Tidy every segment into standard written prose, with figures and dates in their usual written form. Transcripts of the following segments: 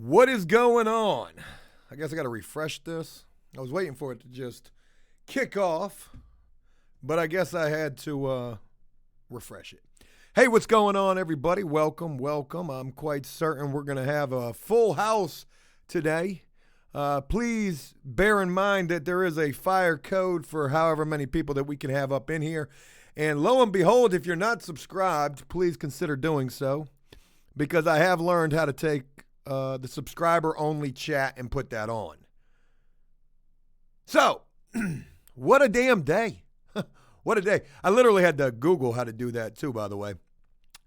What is going on? I guess I got to refresh this. I was waiting for it to just kick off, but I guess I had to refresh it. Hey, what's going on, everybody? Welcome, welcome. I'm quite certain we're going to have a full house today. Please bear in mind that there is a fire code for however many people that we can have up in here. And lo and behold, if you're not subscribed, please consider doing so, because I have learned how to take the subscriber-only chat and put that on. So, what a damn day. What a day. I literally had to Google how to do that too, by the way.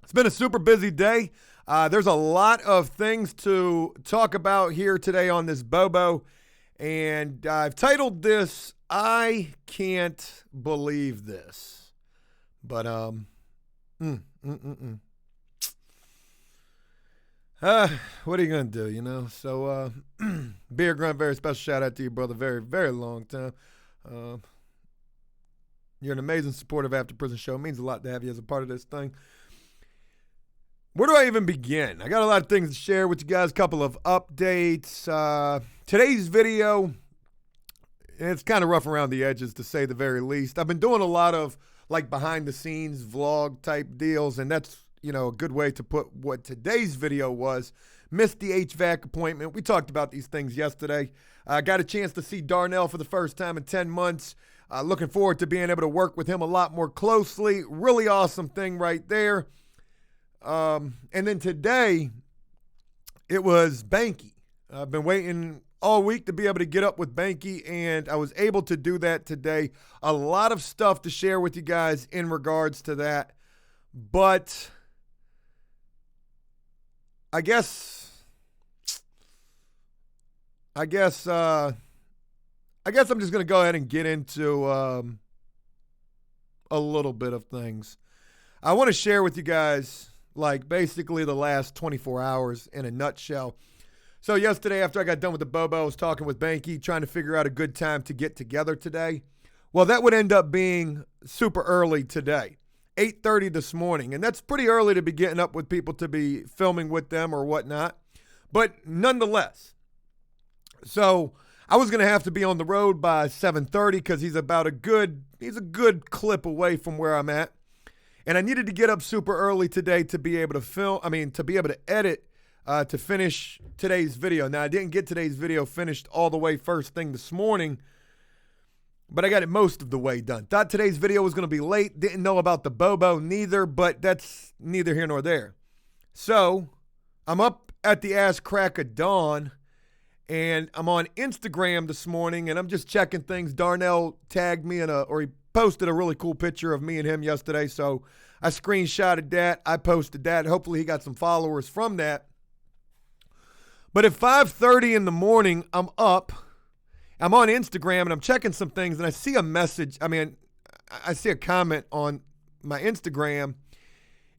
It's been a super busy day. There's a lot of things to talk about here today on this Bobo, and I've titled this, I Can't Believe This. But, what are you going to do, you know? So, Beer Grunt, very special shout out to you, brother. Very, very long time. You're an amazing supporter of After Prison Show. It means a lot to have you as a part of this thing. Where do I even begin? I got a lot of things to share with you guys, a couple of updates. Today's video, it's kind of rough around the edges, to say the very least. I've been doing a lot of, like, behind-the-scenes vlog-type deals, and that's, you know, a good way to put what today's video was. Missed the HVAC appointment. We talked about these things yesterday. I got a chance to see Darnell for the first time in 10 months. Looking forward to being able to work with him a lot more closely. Really awesome thing right there. And then today, it was Banky. I've been waiting all week to be able to get up with Banky, and I was able to do that today. A lot of stuff to share with you guys in regards to that. But I guess I'm just going to go ahead and get into a little bit of things. I want to share with you guys, like, basically the last 24 hours in a nutshell. So yesterday, after I got done with the Bobo, I was talking with Banky, trying to figure out a good time to get together today. Well, that would end up being super early today, 8:30 this morning. And that's pretty early to be getting up with people to be filming with them or whatnot. But nonetheless, so I was going to have to be on the road by 7:30 because he's a good clip away from where I'm at. And I needed to get up super early today to be able to to be able to edit, to finish today's video. Now, I didn't get today's video finished all the way first thing this morning, but I got it most of the way done. Thought today's video was going to be late. Didn't know about the Bobo neither, but that's neither here nor there. So I'm up at the ass crack of dawn, and I'm on Instagram this morning, and I'm just checking things. Darnell tagged me he posted a really cool picture of me and him yesterday, so I screenshotted that. I posted that. Hopefully he got some followers from that. But at 5:30 in the morning, I'm up. I'm on Instagram, and I'm checking some things, and I see a message. I see a comment on my Instagram,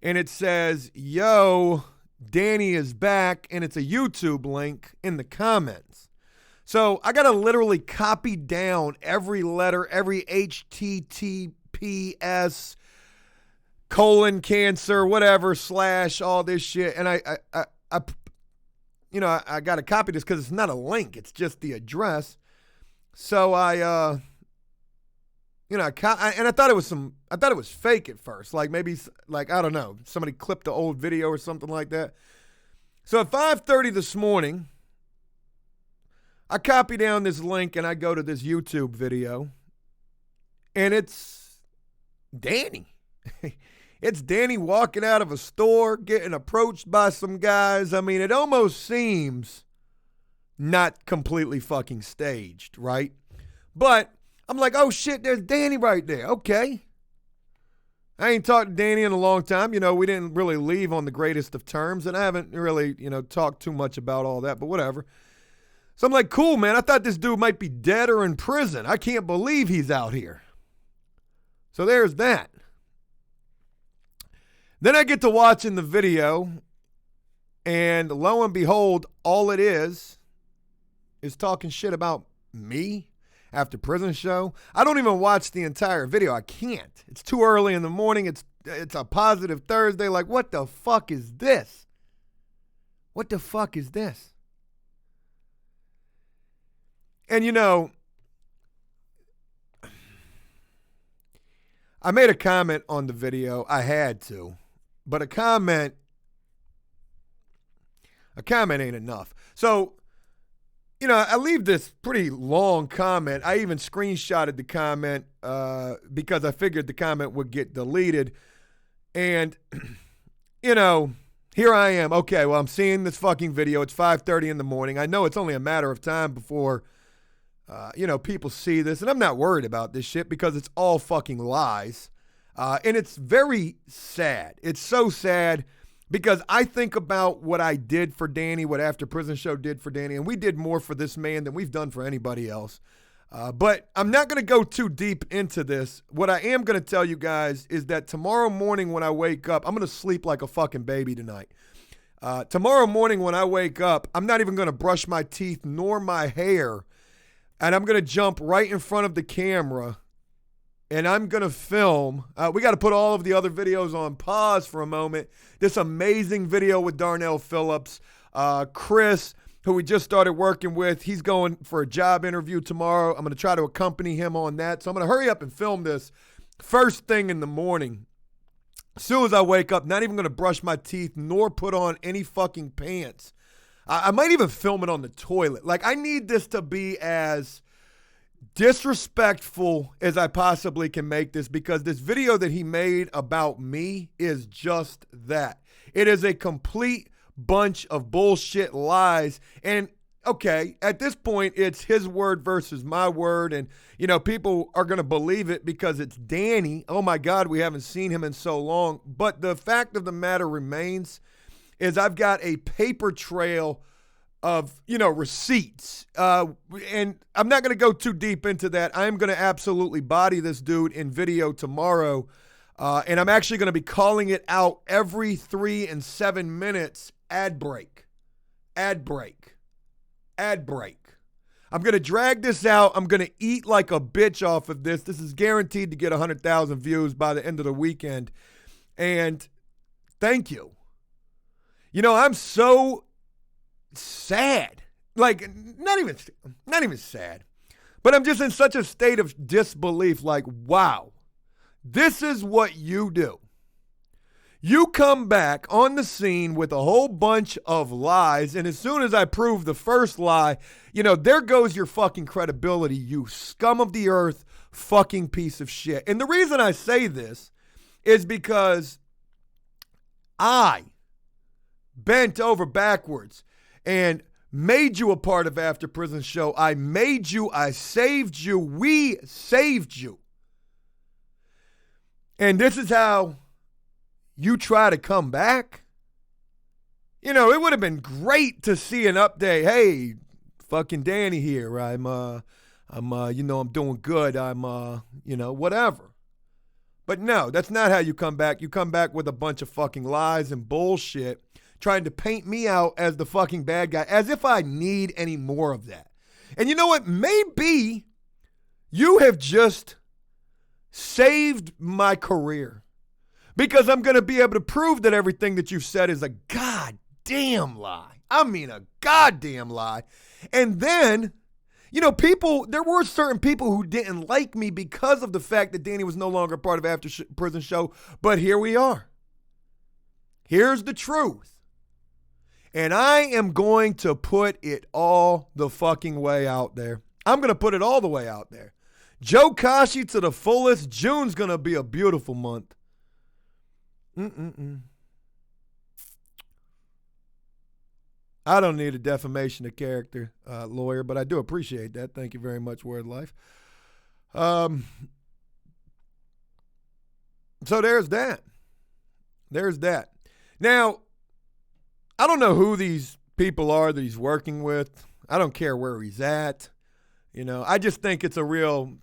and it says, yo, Danny is back, and it's a YouTube link in the comments. So I got to literally copy down every letter, every HTTPS, :cancer, whatever, / all this shit. And I got to copy this because it's not a link. It's just the address. So I thought it was fake at first. Like maybe, I don't know, somebody clipped an old video or something like that. So at 5:30 this morning, I copy down this link and I go to this YouTube video, and it's Danny. It's Danny walking out of a store, getting approached by some guys. I mean, it almost seems not completely fucking staged, right? But I'm like, oh shit, there's Danny right there. Okay. I ain't talked to Danny in a long time. You know, we didn't really leave on the greatest of terms, and I haven't really, talked too much about all that, but whatever. So I'm like, cool, man. I thought this dude might be dead or in prison. I can't believe he's out here. So there's that. Then I get to watching the video, and lo and behold, all it is talking shit about me After Prison Show. I don't even watch the entire video. I can't. It's too early in the morning. It's a positive Thursday. Like, what the fuck is this? What the fuck is this? And, you know, I made a comment on the video. I had to. But a comment ain't enough. So, you know, I leave this pretty long comment. I even screenshotted the comment because I figured the comment would get deleted. And, you know, here I am. Okay, well, I'm seeing this fucking video. It's 5:30 in the morning. I know it's only a matter of time before, you know, people see this. And I'm not worried about this shit because it's all fucking lies. And it's very sad. It's so sad because I think about what I did for Danny, what After Prison Show did for Danny, and we did more for this man than we've done for anybody else. But I'm not going to go too deep into this. What I am going to tell you guys is that tomorrow morning when I wake up, I'm going to sleep like a fucking baby tonight. Tomorrow morning when I wake up, I'm not even going to brush my teeth nor my hair, and I'm going to jump right in front of the camera. And I'm going to film. We got to put all of the other videos on pause for a moment. This amazing video with Darnell Phillips. Chris, who we just started working with, he's going for a job interview tomorrow. I'm going to try to accompany him on that. So I'm going to hurry up and film this first thing in the morning. As soon as I wake up, not even going to brush my teeth nor put on any fucking pants. I might even film it on the toilet. Like, I need this to be as disrespectful as I possibly can make this, because this video that he made about me is just that. It is a complete bunch of bullshit lies. And okay, at this point, it's his word versus my word. And, you know, people are going to believe it because it's Danny. Oh my God, we haven't seen him in so long. But the fact of the matter remains is I've got a paper trail of, you know, receipts. And I'm not going to go too deep into that. I'm going to absolutely body this dude in video tomorrow. And I'm actually going to be calling it out every 3 and 7 minutes. Ad break. Ad break. Ad break. I'm going to drag this out. I'm going to eat like a bitch off of this. This is guaranteed to get 100,000 views by the end of the weekend. And thank you. You know, I'm so sad. Like, not even sad. But I'm just in such a state of disbelief. Like, wow, this is what you do. You come back on the scene with a whole bunch of lies, and as soon as I prove the first lie, you know, there goes your fucking credibility, you scum of the earth fucking piece of shit. And the reason I say this is because I bent over backwards and made you a part of After Prison Show. I made you. I saved you. We saved you. And this is how you try to come back? You know, it would have been great to see an update. Hey, fucking Danny here. I'm doing good. Whatever. But no, that's not how you come back. You come back with a bunch of fucking lies and bullshit, trying to paint me out as the fucking bad guy, as if I need any more of that. And you know what? Maybe you have just saved my career, because I'm going to be able to prove that everything that you've said is a goddamn lie. I mean, a goddamn lie. And then, you know, there were certain people who didn't like me because of the fact that Danny was no longer part of After Prison Show. But here we are. Here's the truth. And I am going to put it all the fucking way out there. I'm going to put it all the way out there. Joe Kashi to the fullest. June's going to be a beautiful month. I don't need a defamation of character lawyer, but I do appreciate that. Thank you very much, Word Life. So there's that. There's that. Now, I don't know who these people are that he's working with. I don't care where he's at. You know, I just think that's a real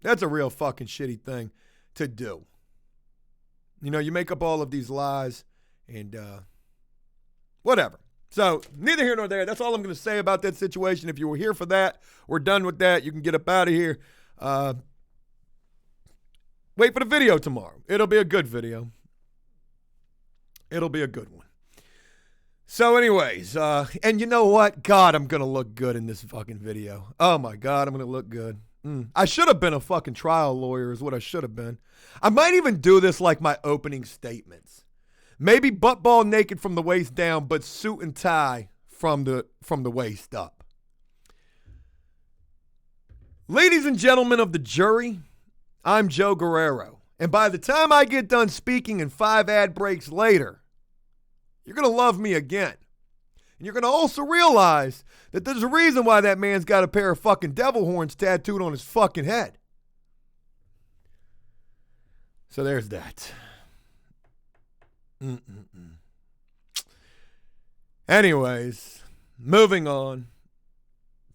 fucking shitty thing to do. You know, you make up all of these lies and whatever. So neither here nor there. That's all I'm going to say about that situation. If you were here for that, we're done with that. You can get up out of here. Wait for the video tomorrow. It'll be a good video. It'll be a good one. So anyways, and you know what? God, I'm going to look good in this fucking video. Oh my God, I'm going to look good. I should have been a fucking trial lawyer is what I should have been. I might even do this like my opening statements. Maybe butt ball naked from the waist down, but suit and tie from the waist up. Ladies and gentlemen of the jury, I'm Joe Guerrero. And by the time I get done speaking and 5 ad breaks later, you're going to love me again. And you're going to also realize that there's a reason why that man's got a pair of fucking devil horns tattooed on his fucking head. So there's that. Anyways, moving on.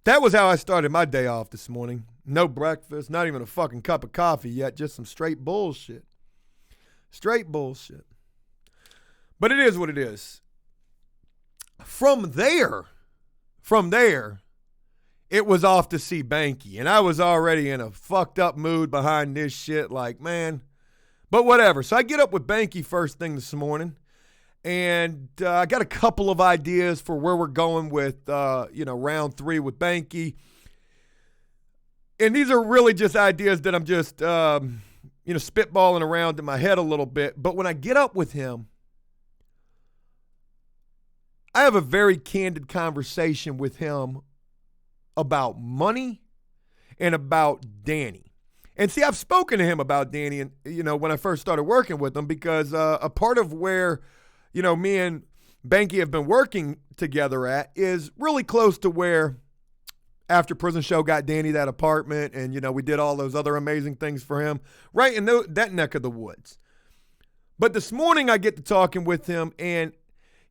That was how I started my day off this morning. No breakfast, not even a fucking cup of coffee yet, just some straight bullshit. Straight bullshit. But it is what it is. From there, it was off to see Banky. And I was already in a fucked up mood behind this shit, like, man. But whatever. So I get up with Banky first thing this morning. And I got a couple of ideas for where we're going with, round 3 with Banky. And these are really just ideas that I'm just, spitballing around in my head a little bit. But when I get up with him, I have a very candid conversation with him about money and about Danny. And see, I've spoken to him about Danny, and when I first started working with him, because a part of where, me and Banky have been working together at is really close to where After Prison Show got Danny that apartment, and we did all those other amazing things for him, right in that neck of the woods. But this morning I get to talking with him, and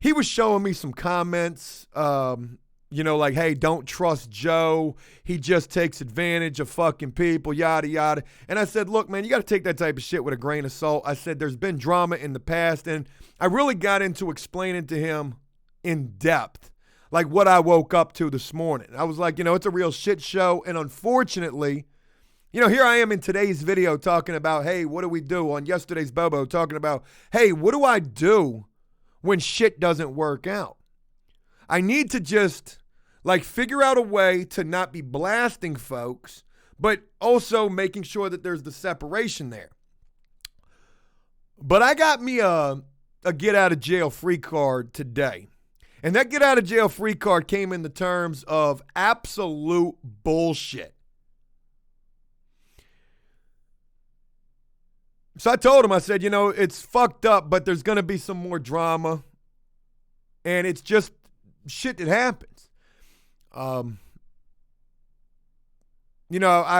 he was showing me some comments, like, hey, don't trust Joe. He just takes advantage of fucking people, yada, yada. And I said, look, man, you got to take that type of shit with a grain of salt. I said, there's been drama in the past, and I really got into explaining to him in depth, like what I woke up to this morning. I was like, it's a real shit show. And unfortunately, here I am in today's video talking about, hey, what do we do? On yesterday's Bobo talking about, hey, what do I do when shit doesn't work out? I need to just figure out a way to not be blasting folks, but also making sure that there's the separation there. But I got me a get out of jail free card today. And that get out of jail free card came in the terms of absolute bullshit. So I told him, I said, it's fucked up, but there's going to be some more drama. And it's just shit that happens. I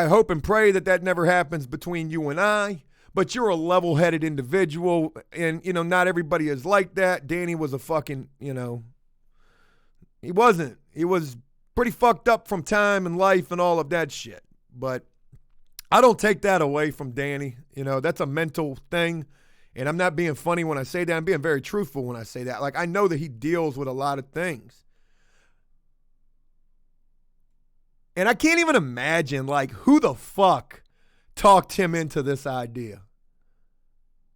hope and pray that never happens between you and I. But you're a level-headed individual. And, not everybody is like that. Danny was a fucking, he wasn't. He was pretty fucked up from time and life and all of that shit. But I don't take that away from Danny. That's a mental thing. And I'm not being funny when I say that. I'm being very truthful when I say that. Like, I know that he deals with a lot of things. And I can't even imagine, who the fuck talked him into this idea.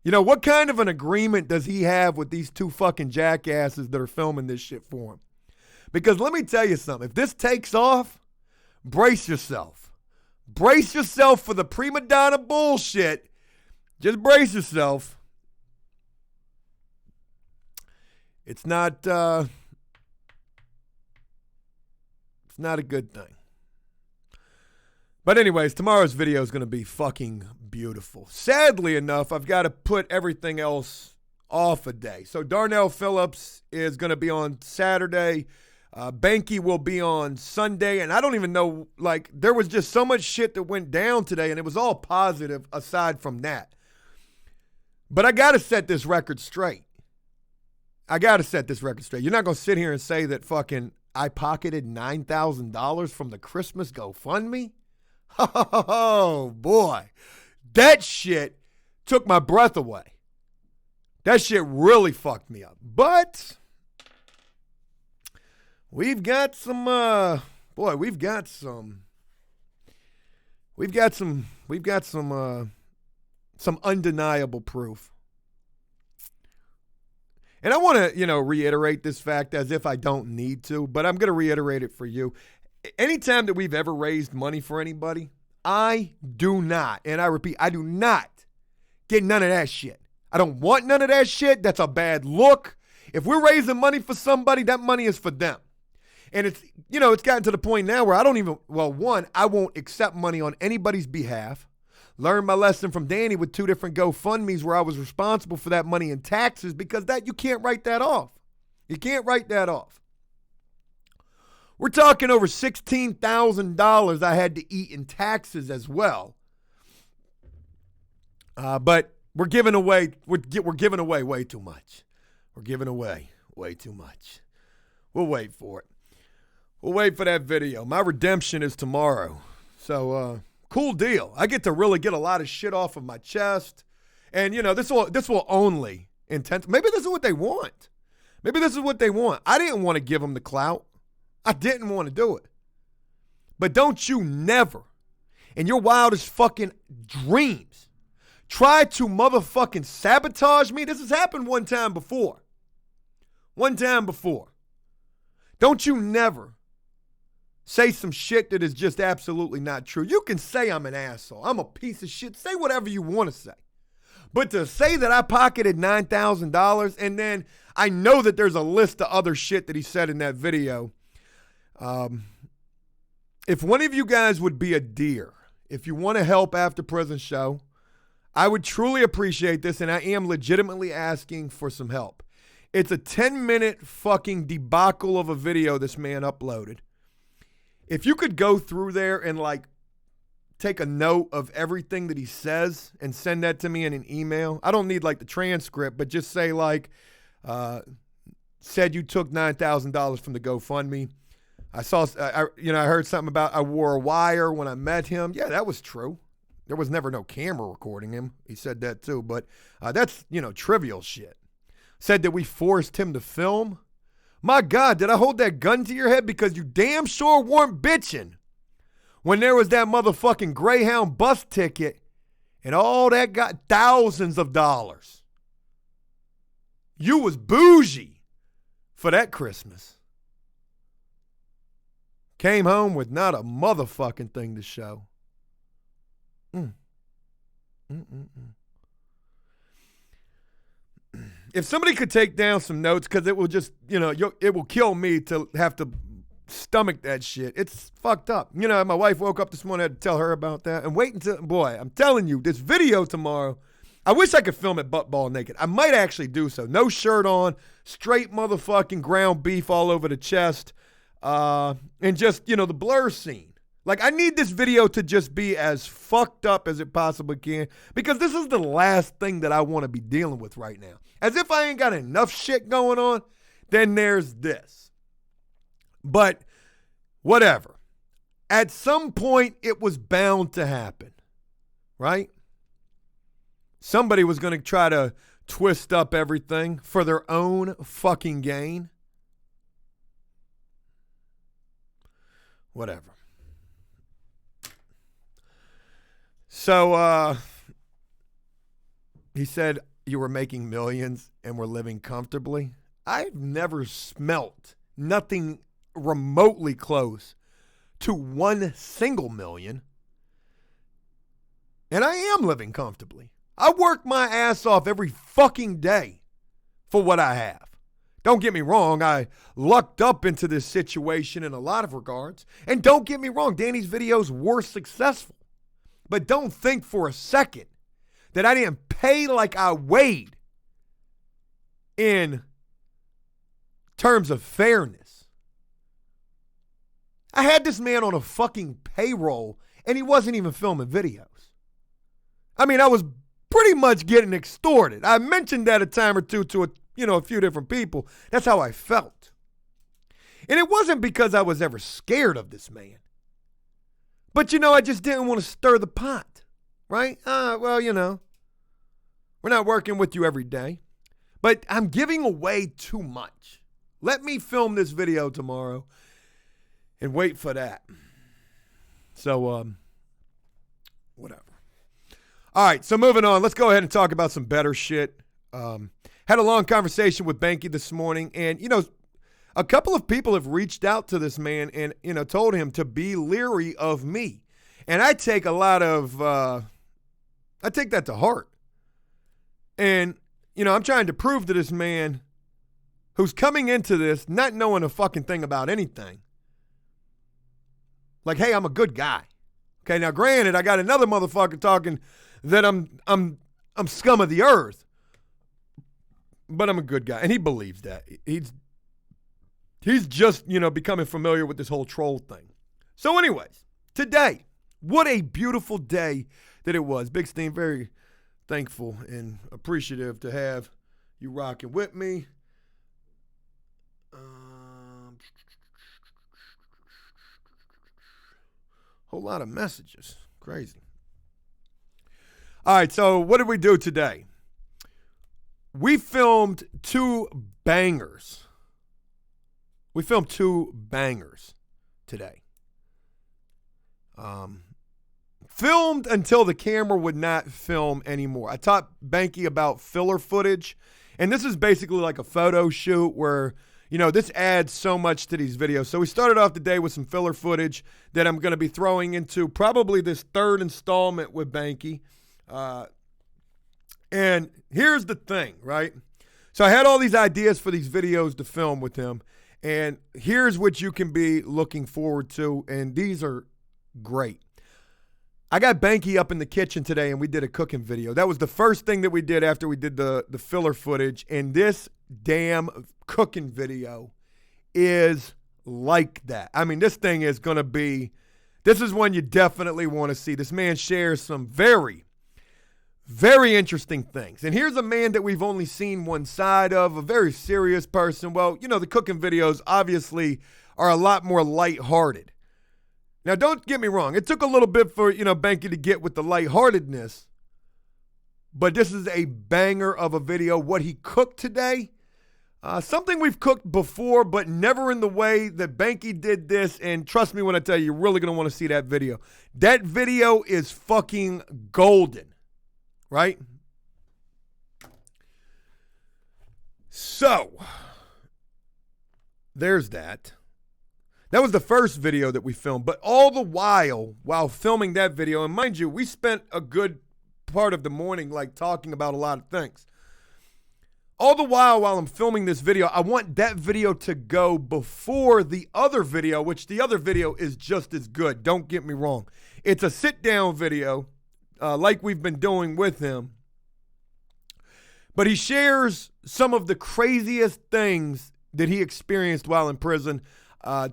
What kind of an agreement does he have with these 2 fucking jackasses that are filming this shit for him? Because let me tell you something. If this takes off, brace yourself. Brace yourself for the prima donna bullshit. Just brace yourself. It's not a good thing. But anyways, tomorrow's video is going to be fucking beautiful. Sadly enough, I've got to put everything else off a day. So Darnell Phillips is going to be on Saturday. Banky will be on Sunday. And I don't even know, there was just so much shit that went down today, and it was all positive aside from that. But I got to set this record straight. You're not going to sit here and say that fucking I pocketed $9,000 from the Christmas GoFundMe? Oh, boy. That shit took my breath away. That shit really fucked me up. But we've got some undeniable proof. And I want to, reiterate this fact as if I don't need to, but I'm going to reiterate it for you. Anytime that we've ever raised money for anybody, I do not, and I repeat, I do not get none of that shit. I don't want none of that shit. That's a bad look. If we're raising money for somebody, that money is for them. And it's gotten to the point now where I won't accept money on anybody's behalf. Learned my lesson from Danny with 2 different GoFundMes where I was responsible for that money in taxes because you can't write that off. You can't write that off. We're talking over $16,000 I had to eat in taxes as well. But we're giving away way too much. We're giving away way too much. We'll wait for it. We'll wait for that video. My redemption is tomorrow. So, cool deal. I get to really get a lot of shit off of my chest. And, this will only intend. Maybe this is what they want. I didn't want to give them the clout. I didn't want to do it. But don't you never, in your wildest fucking dreams, try to motherfucking sabotage me. This has happened one time before. Don't you never say some shit that is just absolutely not true. You can say I'm an asshole. I'm a piece of shit. Say whatever you want to say. But to say that I pocketed $9,000 and then I know that there's a list of other shit that he said in that video. If one of you guys would be a dear, if you want to help After Prison Show, I would truly appreciate this, and I am legitimately asking for some help. It's a 10-minute fucking debacle of a video this man uploaded. If you could go through there and take a note of everything that he says and send that to me in an email. I don't need the transcript, but just say said you took $9,000 from the GoFundMe. I heard something about I wore a wire when I met him. Yeah, that was true. There was never no camera recording him. He said that too, but that's, trivial shit. Said that we forced him to film. My God, did I hold that gun to your head? Because you damn sure weren't bitching when there was that motherfucking Greyhound bus ticket and all that got thousands of dollars. You was bougie for that Christmas. Came home with not a motherfucking thing to show. If somebody could take down some notes, because it will just, it will kill me to have to stomach that shit. It's fucked up. My wife woke up this morning, I had to tell her about that. And wait until, boy, I'm telling you, this video tomorrow, I wish I could film it butt ball naked. I might actually do so. No shirt on, straight motherfucking ground beef all over the chest, and just, the blur scene. I need this video to just be as fucked up as it possibly can, because this is the last thing that I want to be dealing with right now. As if I ain't got enough shit going on, then there's this. But whatever. At some point, it was bound to happen, right? Somebody was going to try to twist up everything for their own fucking gain. Whatever. So, he said you were making millions and were living comfortably. I've never smelt nothing remotely close to $1 single million. And I am living comfortably. I work my ass off every fucking day for what I have. Don't get me wrong, I lucked up into this situation in a lot of regards. And don't get me wrong, Danny's videos were successful. But don't think for a second that I didn't pay like I weighed in terms of fairness. I had this man on a fucking payroll and he wasn't even filming videos. I mean, I was pretty much getting extorted. I mentioned that a time or two to a few different people. That's how I felt. And it wasn't because I was ever scared of this man. But, I just didn't want to stir the pot, right? We're not working with you every day. But I'm giving away too much. Let me film this video tomorrow and wait for that. So, whatever. All right, so moving on. Let's go ahead and talk about some better shit. Had a long conversation with Banky this morning, and, a couple of people have reached out to this man and, told him to be leery of me. And I take I take that to heart. And, I'm trying to prove to this man who's coming into this not knowing a fucking thing about anything. Like, hey, I'm a good guy. Okay, now granted, I got another motherfucker talking that I'm scum of the earth. But I'm a good guy. And he believes that. He's just, becoming familiar with this whole troll thing. So anyways, today, what a beautiful day that it was. Big Steam, very thankful and appreciative to have you rocking with me. Whole lot of messages. Crazy. All right, so what did we do today? We filmed two bangers. We filmed two bangers today. Filmed until the camera would not film anymore. I taught Banky about filler footage, and this is basically like a photo shoot where, this adds so much to these videos. So we started off the day with some filler footage that I'm going to be throwing into probably this third installment with Banky. And here's the thing, right? So I had all these ideas for these videos to film with him, and here's what you can be looking forward to, and these are great. I got Banky up in the kitchen today, and we did a cooking video. That was the first thing that we did after we did the filler footage, and this damn cooking video is like that. I mean, this thing is going to be, this is one you definitely want to see. This man shares some very, very interesting things. And here's a man that we've only seen one side of, a very serious person. Well, the cooking videos obviously are a lot more lighthearted. Now, don't get me wrong. It took a little bit for, Banky to get with the lightheartedness, but this is a banger of a video. What he cooked today, something we've cooked before, but never in the way that Banky did this. And trust me when I tell you, you're really going to want to see that video. That video is fucking golden, right? So, there's that. That was the first video that we filmed, but all the while filming that video, and mind you, we spent a good part of the morning talking about a lot of things. All the while I'm filming this video, I want that video to go before the other video, which the other video is just as good. Don't get me wrong. It's a sit-down video like we've been doing with him, but he shares some of the craziest things that he experienced while in prison.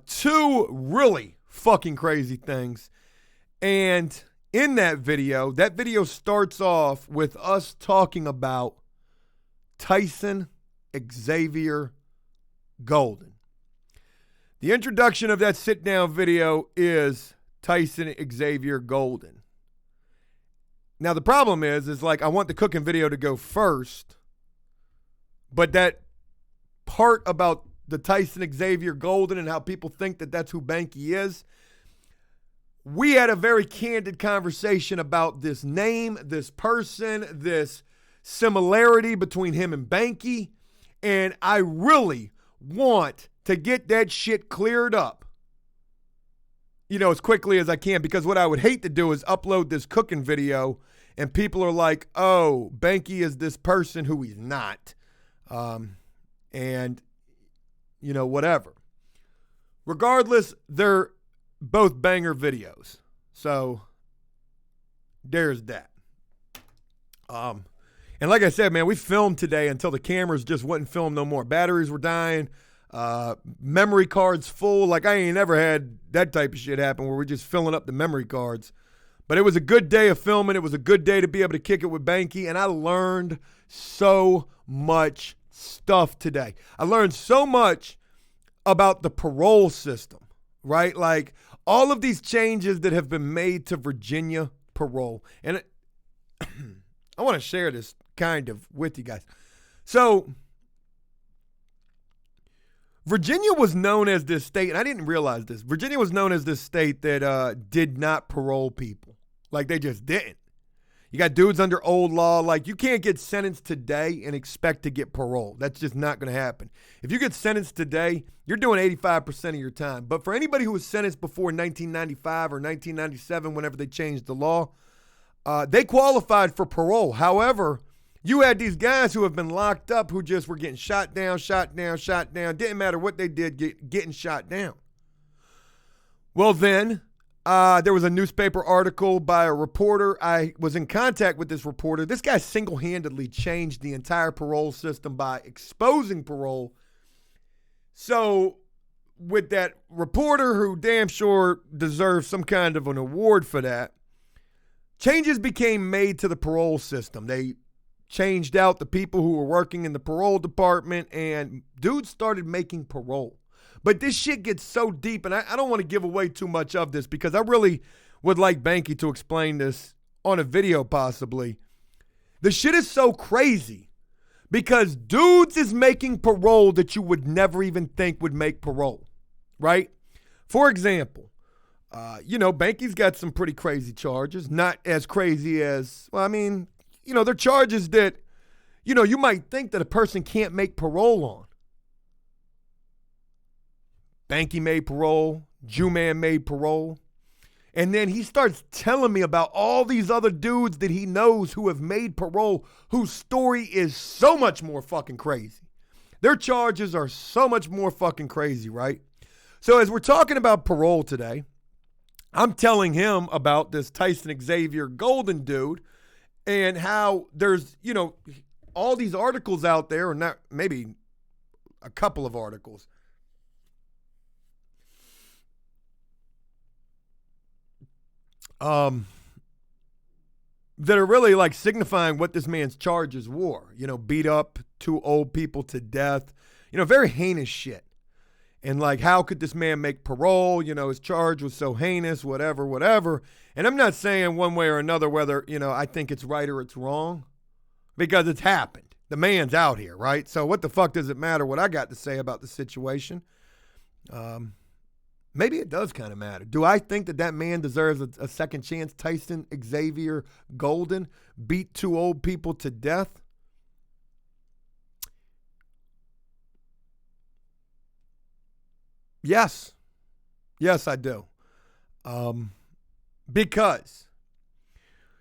Two really fucking crazy things. And in that video starts off with us talking about Tyson Xavier Golden. The introduction of that sit-down video is Tyson Xavier Golden. Now, the problem is I want the cooking video to go first, but that part about the Tyson Xavier Golden and how people think that that's who Banky is. We had a very candid conversation about this name, this person, this similarity between him and Banky, and I really want to get that shit cleared up, as quickly as I can, because what I would hate to do is upload this cooking video and people are like, oh, Banky is this person who he's not. And whatever. Regardless, they're both banger videos. So there's that. And like I said, man, we filmed today until the cameras just wouldn't film no more. Batteries were dying. Memory cards full. I ain't never had that type of shit happen where we're just filling up the memory cards. But it was a good day of filming. It was a good day to be able to kick it with Banky. And I learned so much stuff today. I learned so much about the parole system, right? All of these changes that have been made to Virginia parole. And I want to share this kind of with you guys. So Virginia was known as this state, and I didn't realize this. Virginia was known as this state that did not parole people. They just didn't. You got dudes under old law. Like, you can't get sentenced today and expect to get parole. That's just not going to happen. If you get sentenced today, you're doing 85% of your time. But for anybody who was sentenced before 1995 or 1997, whenever they changed the law, they qualified for parole. However, you had these guys who have been locked up who just were getting shot down. Didn't matter what they did, getting shot down. Well, then, there was a newspaper article by a reporter. I was in contact with this reporter. This guy single-handedly changed the entire parole system by exposing parole. So with that reporter, who damn sure deserves some kind of an award for that, changes became made to the parole system. They changed out the people who were working in the parole department, and dudes started making parole. But this shit gets so deep, and I don't want to give away too much of this because I really would like Banky to explain this on a video possibly. The shit is so crazy because dudes is making parole that you would never even think would make parole, right? For example, Banky's got some pretty crazy charges. Not as crazy as, they're charges that, you might think that a person can't make parole on. Banky made parole. Jew-Man made parole. And then he starts telling me about all these other dudes that he knows who have made parole, whose story is so much more fucking crazy. Their charges are so much more fucking crazy, right? So as we're talking about parole today, I'm telling him about this Tyson Xavier Golden dude and how there's, all these articles out there, or not, maybe a couple of articles, that are really like signifying what this man's charges were. Beat up 2 old people to death, very heinous shit. And like, how could this man make parole? His charge was so heinous, whatever. And I'm not saying one way or another whether, I think it's right or it's wrong, because it's happened. The man's out here, right? So what the fuck does it matter what I got to say about the situation? Maybe it does kind of matter. Do I think that man deserves a second chance? Tyson Xavier Golden beat 2 old people to death? Yes. Yes, I do. Because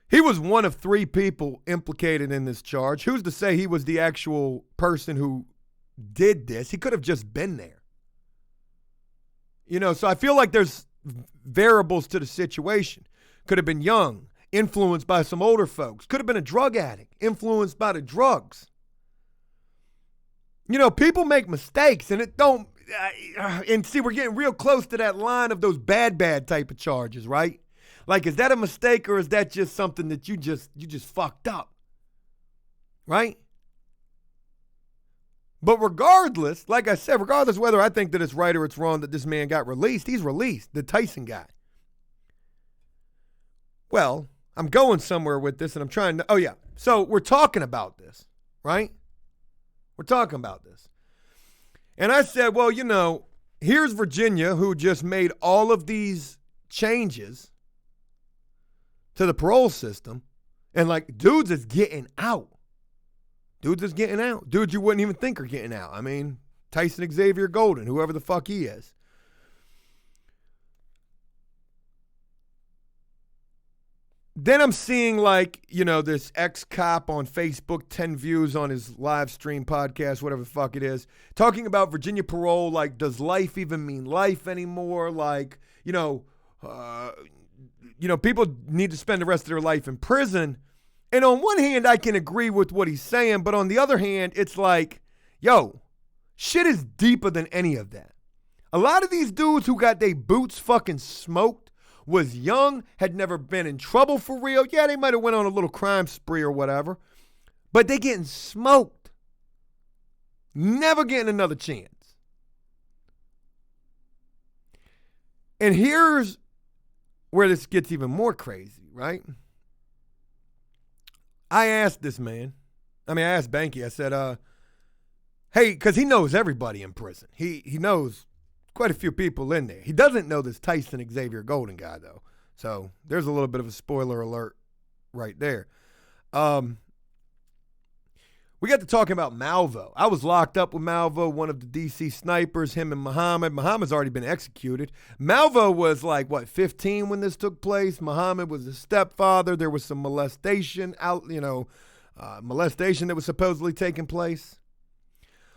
he was one of 3 people implicated in this charge. Who's to say he was the actual person who did this? He could have just been there. So I feel like there's variables to the situation. Could have been young, influenced by some older folks. Could have been a drug addict, influenced by the drugs. People make mistakes, and it don't. And see, we're getting real close to that line of those bad type of charges, right? Like, is that a mistake, or is that just something that you just fucked up, right? But regardless, like I said, regardless whether I think that it's right or it's wrong that this man got released, he's released, the Tyson guy. Well, I'm going somewhere with this, and I'm trying to, so we're talking about this, right? We're talking about this. And I said, well, here's Virginia, who just made all of these changes to the parole system, and like, dudes is getting out. Dudes is getting out. Dudes you wouldn't even think are getting out. Tyson Xavier Golden, whoever the fuck he is. Then I'm seeing this ex-cop on Facebook, 10 views on his live stream podcast, whatever the fuck it is, talking about Virginia parole. Like, does life even mean life anymore? Like, people need to spend the rest of their life in prison. And on one hand, I can agree with what he's saying, but on the other hand, it's like, shit is deeper than any of that. A lot of these dudes who got their boots fucking smoked was young, had never been in trouble for real. Yeah, they might have went on a little crime spree or whatever, but they getting smoked. Never getting another chance. And here's where this gets even more crazy, right? I asked this man, I asked Banky, I said, hey, because he knows everybody in prison. He knows quite a few people in there. He doesn't know this Tyson Xavier Golden guy, though. So there's a little bit of a spoiler alert right there. We got to talking about Malvo. I was locked up with Malvo, one of the DC snipers, him and Muhammad. Muhammad's already been executed. Malvo was 15 when this took place. Muhammad was his stepfather. There was some molestation molestation that was supposedly taking place.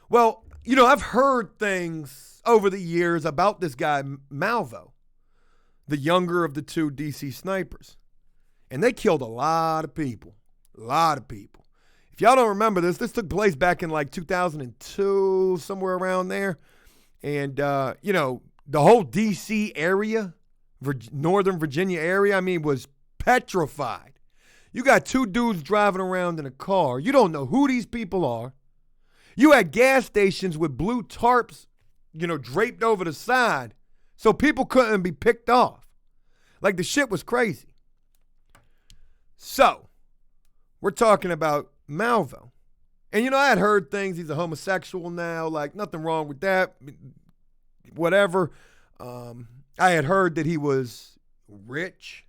Well, I've heard things over the years about this guy, Malvo, the younger of the two DC snipers. And they killed a lot of people. A lot of people. If y'all don't remember this took place back in 2002, somewhere around there. And, the whole D.C. area, Northern Virginia area, was petrified. You got two dudes driving around in a car. You don't know who these people are. You had gas stations with blue tarps, draped over the side so people couldn't be picked off. The shit was crazy. So, we're talking about Malvo. And, I had heard things. He's a homosexual now. Nothing wrong with that. Whatever. I had heard that he was rich.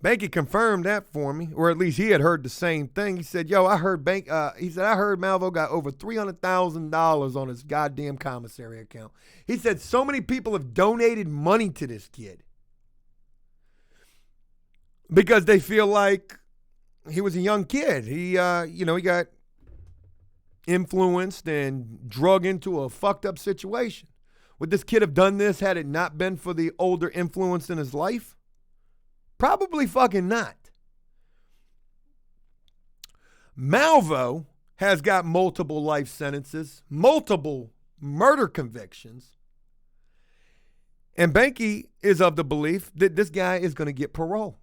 Banky confirmed that for me, or at least he had heard the same thing. He said, I heard I heard Malvo got over $300,000 on his goddamn commissary account. He said so many people have donated money to this kid because they feel like he was a young kid. He got influenced and drug into a fucked up situation. Would this kid have done this had it not been for the older influence in his life? Probably fucking not. Malvo has got multiple life sentences, multiple murder convictions. And Banky is of the belief that this guy is going to get parole.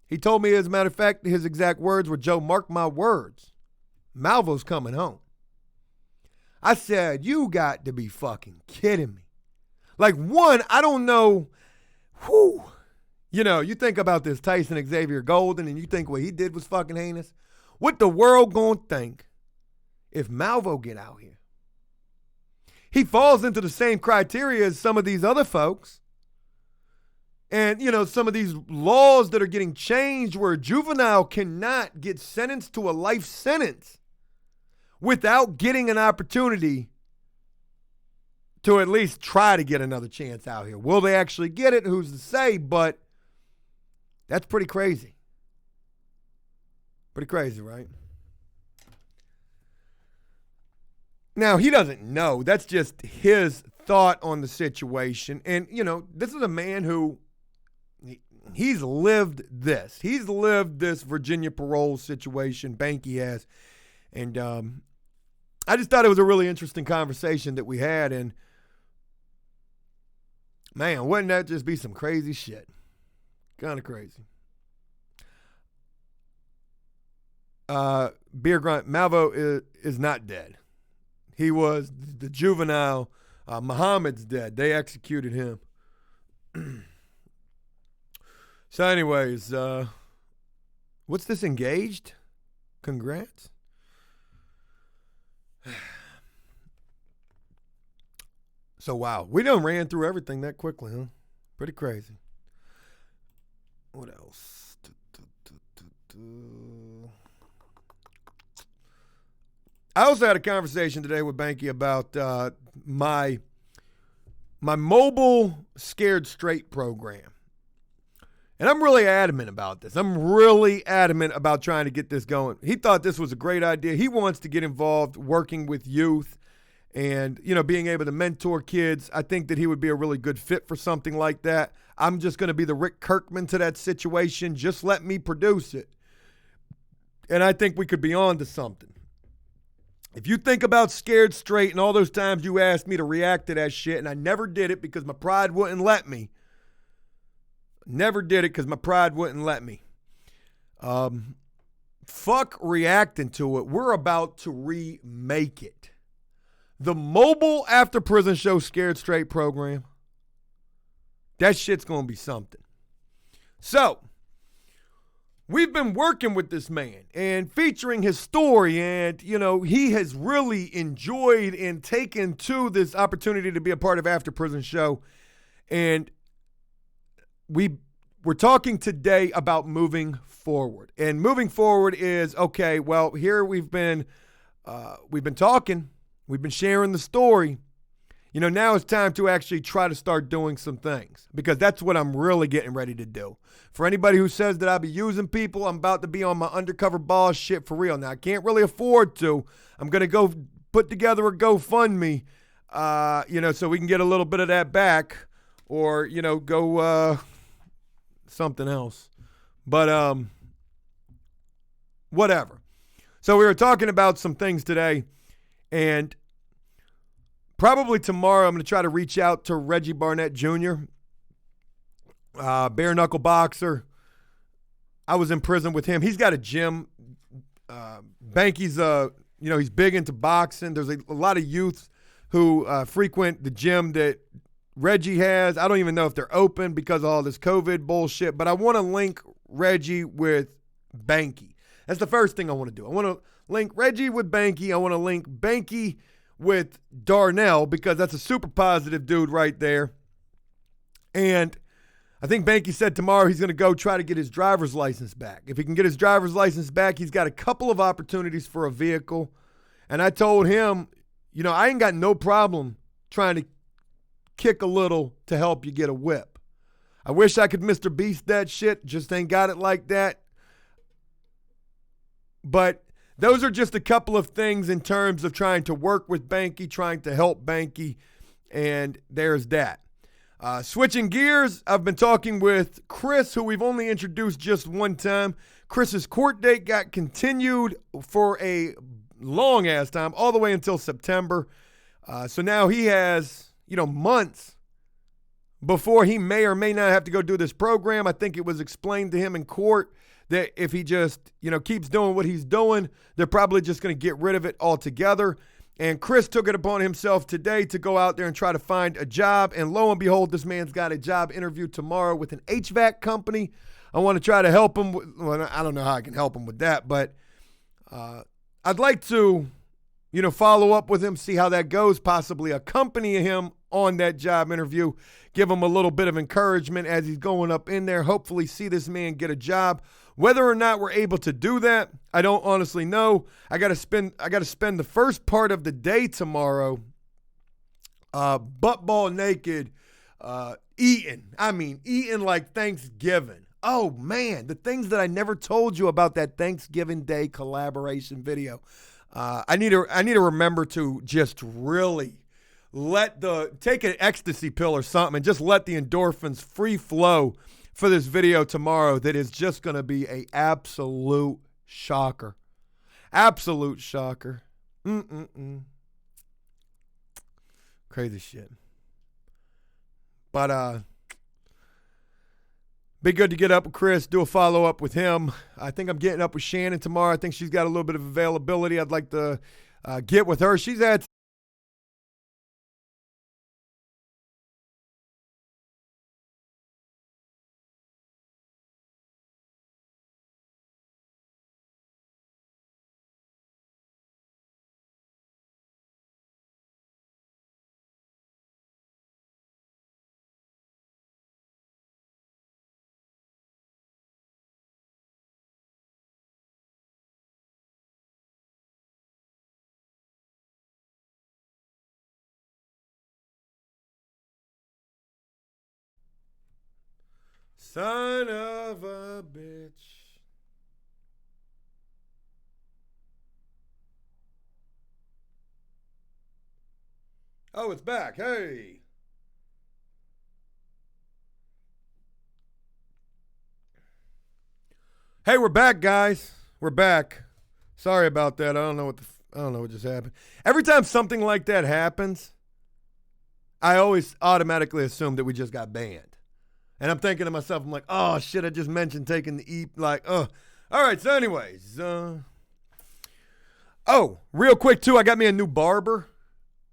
He told me, as a matter of fact, his exact words were, Joe, mark my words, Malvo's coming home. I said, you got to be fucking kidding me. I don't know. Whew. You think about this Tyson Xavier Golden and you think what he did was fucking heinous. What the world gonna think if Malvo get out here? He falls into the same criteria as some of these other folks. And, some of these laws that are getting changed where a juvenile cannot get sentenced to a life sentence without getting an opportunity to at least try to get another chance out here. Will they actually get it? Who's to say? But that's pretty crazy. Pretty crazy, right? Now, he doesn't know. That's just his thought on the situation. And, this is a man who, he's lived this. He's lived this Virginia parole situation. Banky has. And I just thought it was a really interesting conversation that we had. And, man, wouldn't that just be some crazy shit? Kind of crazy. Beer Grunt, Malvo is not dead. He was the juvenile. Muhammad's dead. They executed him. So anyways, what's this, engaged? Congrats. So wow, we done ran through everything that quickly, huh? Pretty crazy. What else? I also had a conversation today with Banky about my mobile Scared Straight program. And I'm really adamant about this. I'm really adamant about trying to get this going. He thought this was a great idea. He wants to get involved working with youth and, being able to mentor kids. I think that he would be a really good fit for something like that. I'm just going to be the Rick Kirkman to that situation. Just let me produce it. And I think we could be on to something. If you think about Scared Straight and all those times you asked me to react to that shit, and I never did it because my pride wouldn't let me. Never did it because my pride wouldn't let me. Fuck reacting to it. We're about to remake it. The mobile after prison show Scared Straight program. That shit's going to be something. So, we've been working with this man and featuring his story, and, he has really enjoyed and taken to this opportunity to be a part of After Prison Show. And we we're talking today about moving forward. And moving forward is, okay, well, here we've been talking, we've been sharing the story. Now it's time to actually try to start doing some things, because that's what I'm really getting ready to do. For anybody who says that I'll be using people, I'm about to be on my undercover boss shit for real. Now, I can't really afford to. I'm going to go put together a GoFundMe, so we can get a little bit of that back, or, go something else. But whatever. So we were talking about some things today, and probably tomorrow I'm going to try to reach out to Reggie Barnett Jr., bare knuckle boxer. I was in prison with him. He's got a gym. Banky's, he's big into boxing. There's a lot of youth who frequent the gym that Reggie has. I don't even know if they're open because of all this COVID bullshit, but I want to link Reggie with Banky. That's the first thing I want to do. I want to link Reggie with Banky. I want to link Banky with Darnell, because that's a super positive dude right there. And I think Banky said tomorrow he's going to go try to get his driver's license back. If he can get his driver's license back, he's got a couple of opportunities for a vehicle. And I told him, I ain't got no problem trying to kick a little to help you get a whip. I wish I could Mr. Beast that shit, just ain't got it like that. But those are just a couple of things in terms of trying to work with Banky, trying to help Banky, and there's that. Switching gears, I've been talking with Chris, who we've only introduced just one time. Chris's court date got continued for a long-ass time, all the way until September. So now he has, months before he may or may not have to go do this program. I think it was explained to him in court that if he just, keeps doing what he's doing, they're probably just going to get rid of it altogether. And Chris took it upon himself today to go out there and try to find a job. And lo and behold, this man's got a job interview tomorrow with an HVAC company. I want to try to help him. Well, I don't know how I can help him with that, but I'd like to, follow up with him, see how that goes, possibly accompany him on that job interview, give him a little bit of encouragement as he's going up in there, hopefully see this man get a job. Whether or not we're able to do that, I don't honestly know. I got to spend the first part of the day tomorrow butt ball naked, eating. I mean, eating like Thanksgiving. Oh man, the things that I never told you about that Thanksgiving Day collaboration video. I need to remember to just really take an ecstasy pill or something and just let the endorphins free flow for this video tomorrow. That is just going to be a absolute shocker. Absolute shocker. Crazy shit. But be good to get up with Chris, do a follow-up with him. I think I'm getting up with Shannon tomorrow. I think she's got a little bit of availability. I'd like to get with her. She's at son of a bitch. Oh, it's back. Hey. Hey, we're back, guys. We're back. Sorry about that. I don't know what just happened. Every time something like that happens, I always automatically assume that we just got banned. And I'm thinking to myself, I'm like, oh, shit, I just mentioned taking the E. All right, so anyways. Real quick, too, I got me a new barber.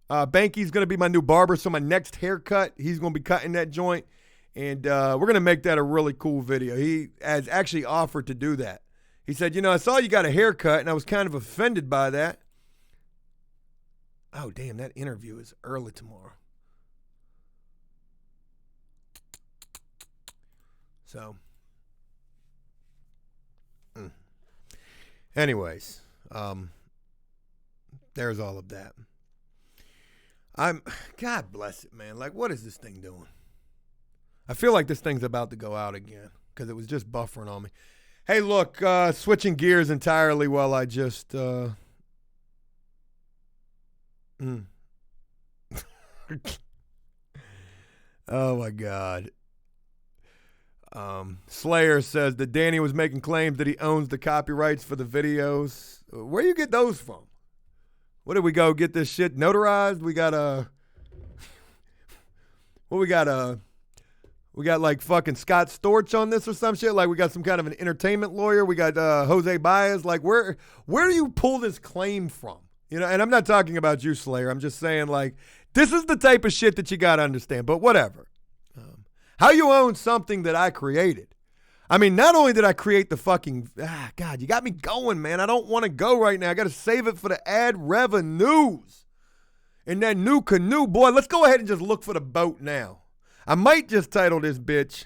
Banky's going to be my new barber, so my next haircut, he's going to be cutting that joint. And we're going to make that a really cool video. He has actually offered to do that. He said, I saw you got a haircut, and I was kind of offended by that. Oh, damn, that interview is early tomorrow. So, anyways, there's all of that. God bless it, man. Like, what is this thing doing? I feel like this thing's about to go out again because it was just buffering on me. Hey, look, switching gears entirely while I just, oh my God. Slayer says that Danny was making claims that he owns the copyrights for the videos. Where you get those from? What did we go get this shit notarized? We got we got like fucking Scott Storch on this or some shit. Like we got some kind of an entertainment lawyer. We got Jose Baez. Like where do you pull this claim from? You know, and I'm not talking about you, Slayer. I'm just saying like this is the type of shit that you got to understand. But whatever. How you own something that I created? I mean, not only did I create the fucking, God, you got me going, man. I don't want to go right now. I got to save it for the ad revenues. And that new canoe, boy, let's go ahead and just look for the boat now. I might just title this bitch,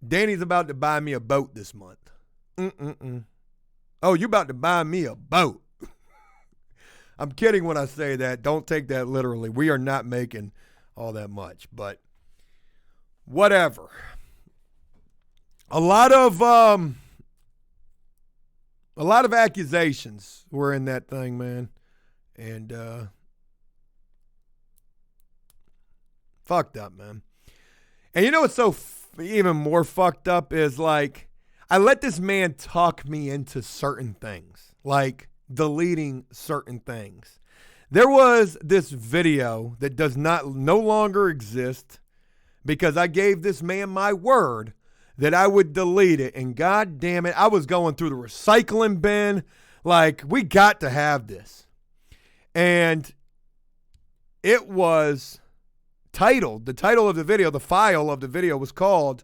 Danny's about to buy me a boat this month. Oh, you about to buy me a boat. I'm kidding when I say that. Don't take that literally. We are not making all that much, but whatever. A lot of accusations were in that thing, man. And fucked up, man. And you know what's so even more fucked up is like I let this man talk me into certain things, like deleting certain things. There was this video that does no longer exist because I gave this man my word that I would delete it. And God damn it, I was going through the recycling bin. Like, we got to have this. And it was titled, the title of the video, the file of the video was called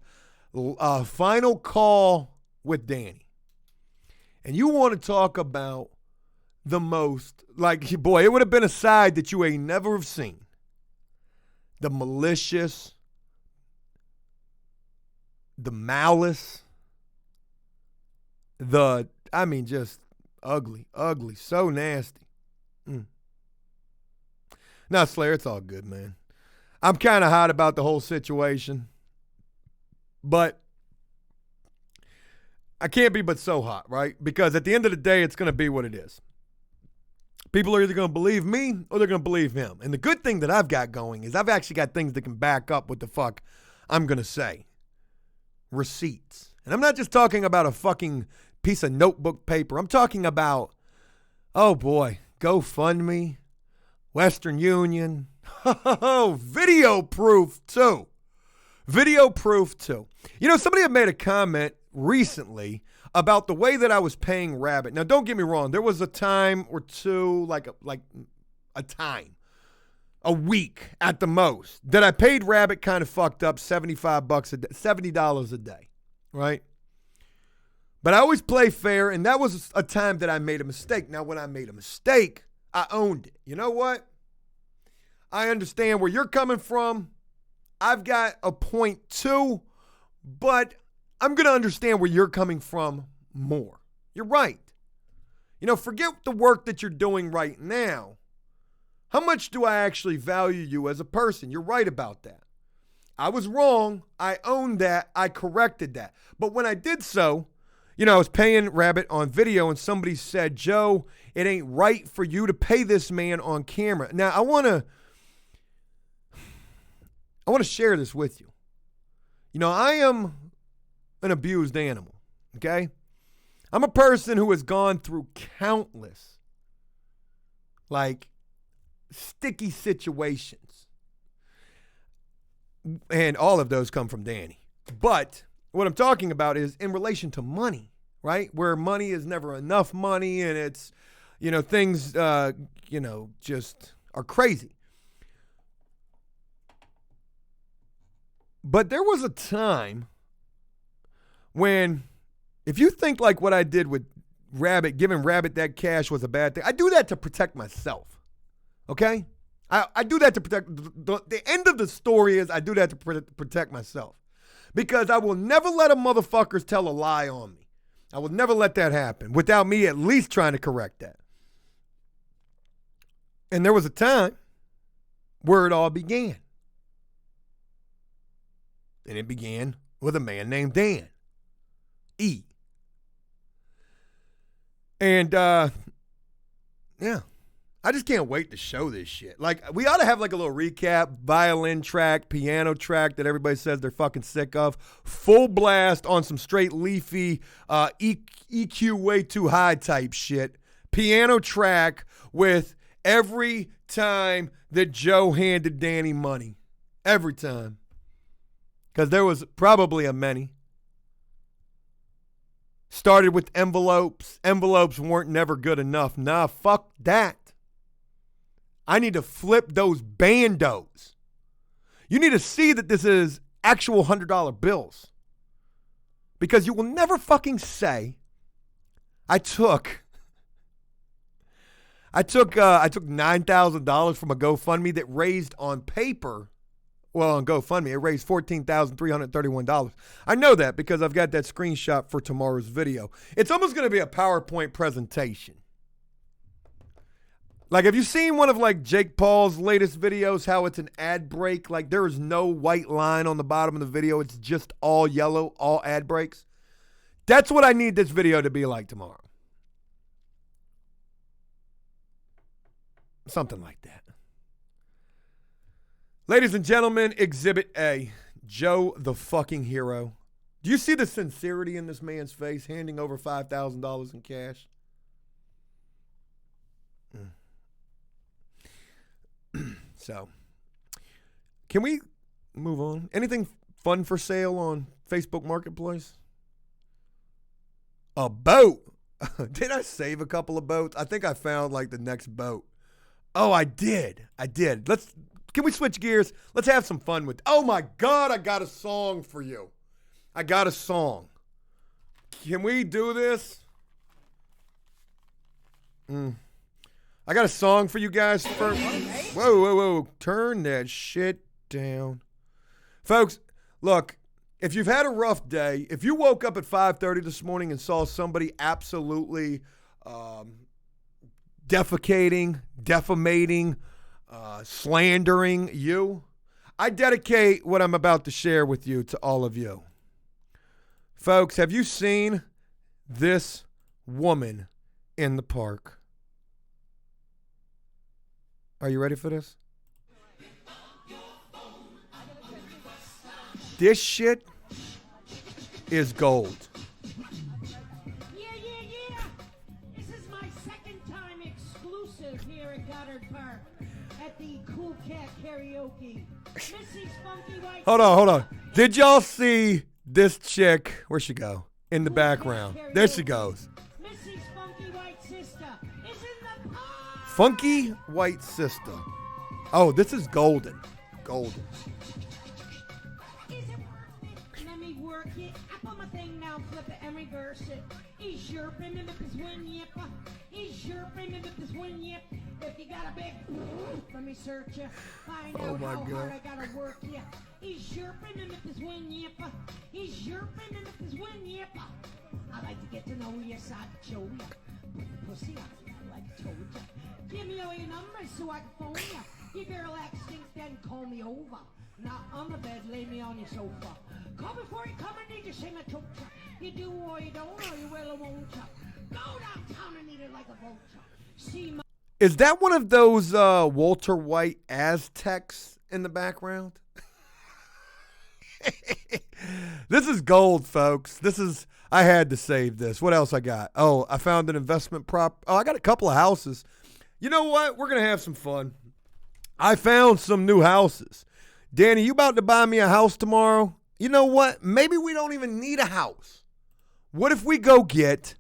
Final Call with Danny. And you want to talk about the most, like, boy, it would have been a side that you ain't never have seen. The malicious, the malice, just ugly, so nasty. Now, Slayer, it's all good, man. I'm kind of hot about the whole situation, but I can't be but so hot, right? Because at the end of the day, it's going to be what it is. People are either going to believe me or they're going to believe him. And the good thing that I've got going is I've actually got things that can back up what the fuck I'm going to say. Receipts. And I'm not just talking about a fucking piece of notebook paper. I'm talking about, oh boy, GoFundMe, Western Union. Video proof too. Video proof too. You know, somebody had made a comment recently about the way that I was paying Rabbit. Now, don't get me wrong. There was a time or two, like a time, a week at the most, that I paid Rabbit kind of fucked up $75 a day, $70 a day, right? But I always play fair, and that was a time that I made a mistake. Now, when I made a mistake, I owned it. You know what? I understand where you're coming from. I've got a point too, but I'm going to understand where you're coming from more. You're right. You know, forget the work that you're doing right now. How much do I actually value you as a person? You're right about that. I was wrong. I owned that. I corrected that. But when I did so, you know, I was paying Rabbit on video and somebody said, Joe, it ain't right for you to pay this man on camera. Now, I want to share this with you. You know, I am an abused animal, okay? I'm a person who has gone through countless, like, sticky situations. And all of those come from Danny. But what I'm talking about is in relation to money, right? Where money is never enough money and it's, you know, things, just are crazy. But there was a time when, if you think like what I did with Rabbit, giving Rabbit that cash was a bad thing, I do that to protect myself, okay? I do that to protect. The end of the story is I do that to protect myself. Because I will never let a motherfuckers tell a lie on me. I will never let that happen without me at least trying to correct that. And there was a time where it all began. And it began with a man named Dan. E. And, yeah. I just can't wait to show this shit. Like, we ought to have like a little recap, violin track, piano track that everybody says they're fucking sick of. Full blast on some straight leafy, EQ way too high type shit. Piano track with every time that Joe handed Danny money. Every time. Because there was probably a many. Started with envelopes. Envelopes weren't never good enough. Nah, fuck that. I need to flip those bandos. You need to see that this is actual $100 bills. Because you will never fucking say, I took $9,000 from a GoFundMe that raised on paper. Well, on GoFundMe, it raised $14,331. I know that because I've got that screenshot for tomorrow's video. It's almost going to be a PowerPoint presentation. Like, have you seen one of like Jake Paul's latest videos, how it's an ad break? Like, there is no white line on the bottom of the video. It's just all yellow, all ad breaks. That's what I need this video to be like tomorrow. Something like that. Ladies and gentlemen, Exhibit A, Joe the fucking hero. Do you see the sincerity in this man's face, handing over $5,000 in cash? So, can we move on? Anything fun for sale on Facebook Marketplace? A boat. Did I save a couple of boats? I think I found like the next boat. Oh, I did. Can we switch gears? Let's have some fun with. Oh my God, I got a song for you. I got a song. Can we do this? I got a song for you guys first. Whoa. Turn that shit down. Folks, look, if you've had a rough day, if you woke up at 5:30 this morning and saw somebody absolutely defecating, defamating, slandering you, I dedicate what I'm about to share with you to all of you. Folks, have you seen this woman in the park? Are you ready for this? This shit is gold. Yeah. This is my second time exclusive here at Goddard Park at the Cool Cat Karaoke. Missy's Funky White. Hold on. Did y'all see this chick? Where'd she go? In the background. There she goes. Missy's Funky White Sister is in the park. Funky White Sister. Oh, this is golden. Golden. Is it worth it? Let me work it. I put my thing now, flip it and reverse it. Is your payment with this win yip? Is your payment with this win yip? If you got a big, let me search you. Find out how hard I gotta work you. Is your payment with this win yip? Is your payment with this win yip? I like to get to know you, so I can show you. Put the pussy on you like I told you. Give me all your numbers so I can phone you. Your girl acts stinks, then call me over. Not on the bed, lay me on your sofa. Call before you come and need to sing a choke. You do or you don't, or you will or won't. Go downtown and eat it like a vulture. See my. Is that one of those Walter White Aztecs in the background? This is gold, folks. I had to save this. What else I got? Oh, I found an investment prop. Oh, I got a couple of houses. You know what? We're going to have some fun. I found some new houses. Danny, you about to buy me a house tomorrow? You know what? Maybe we don't even need a house. What if we go get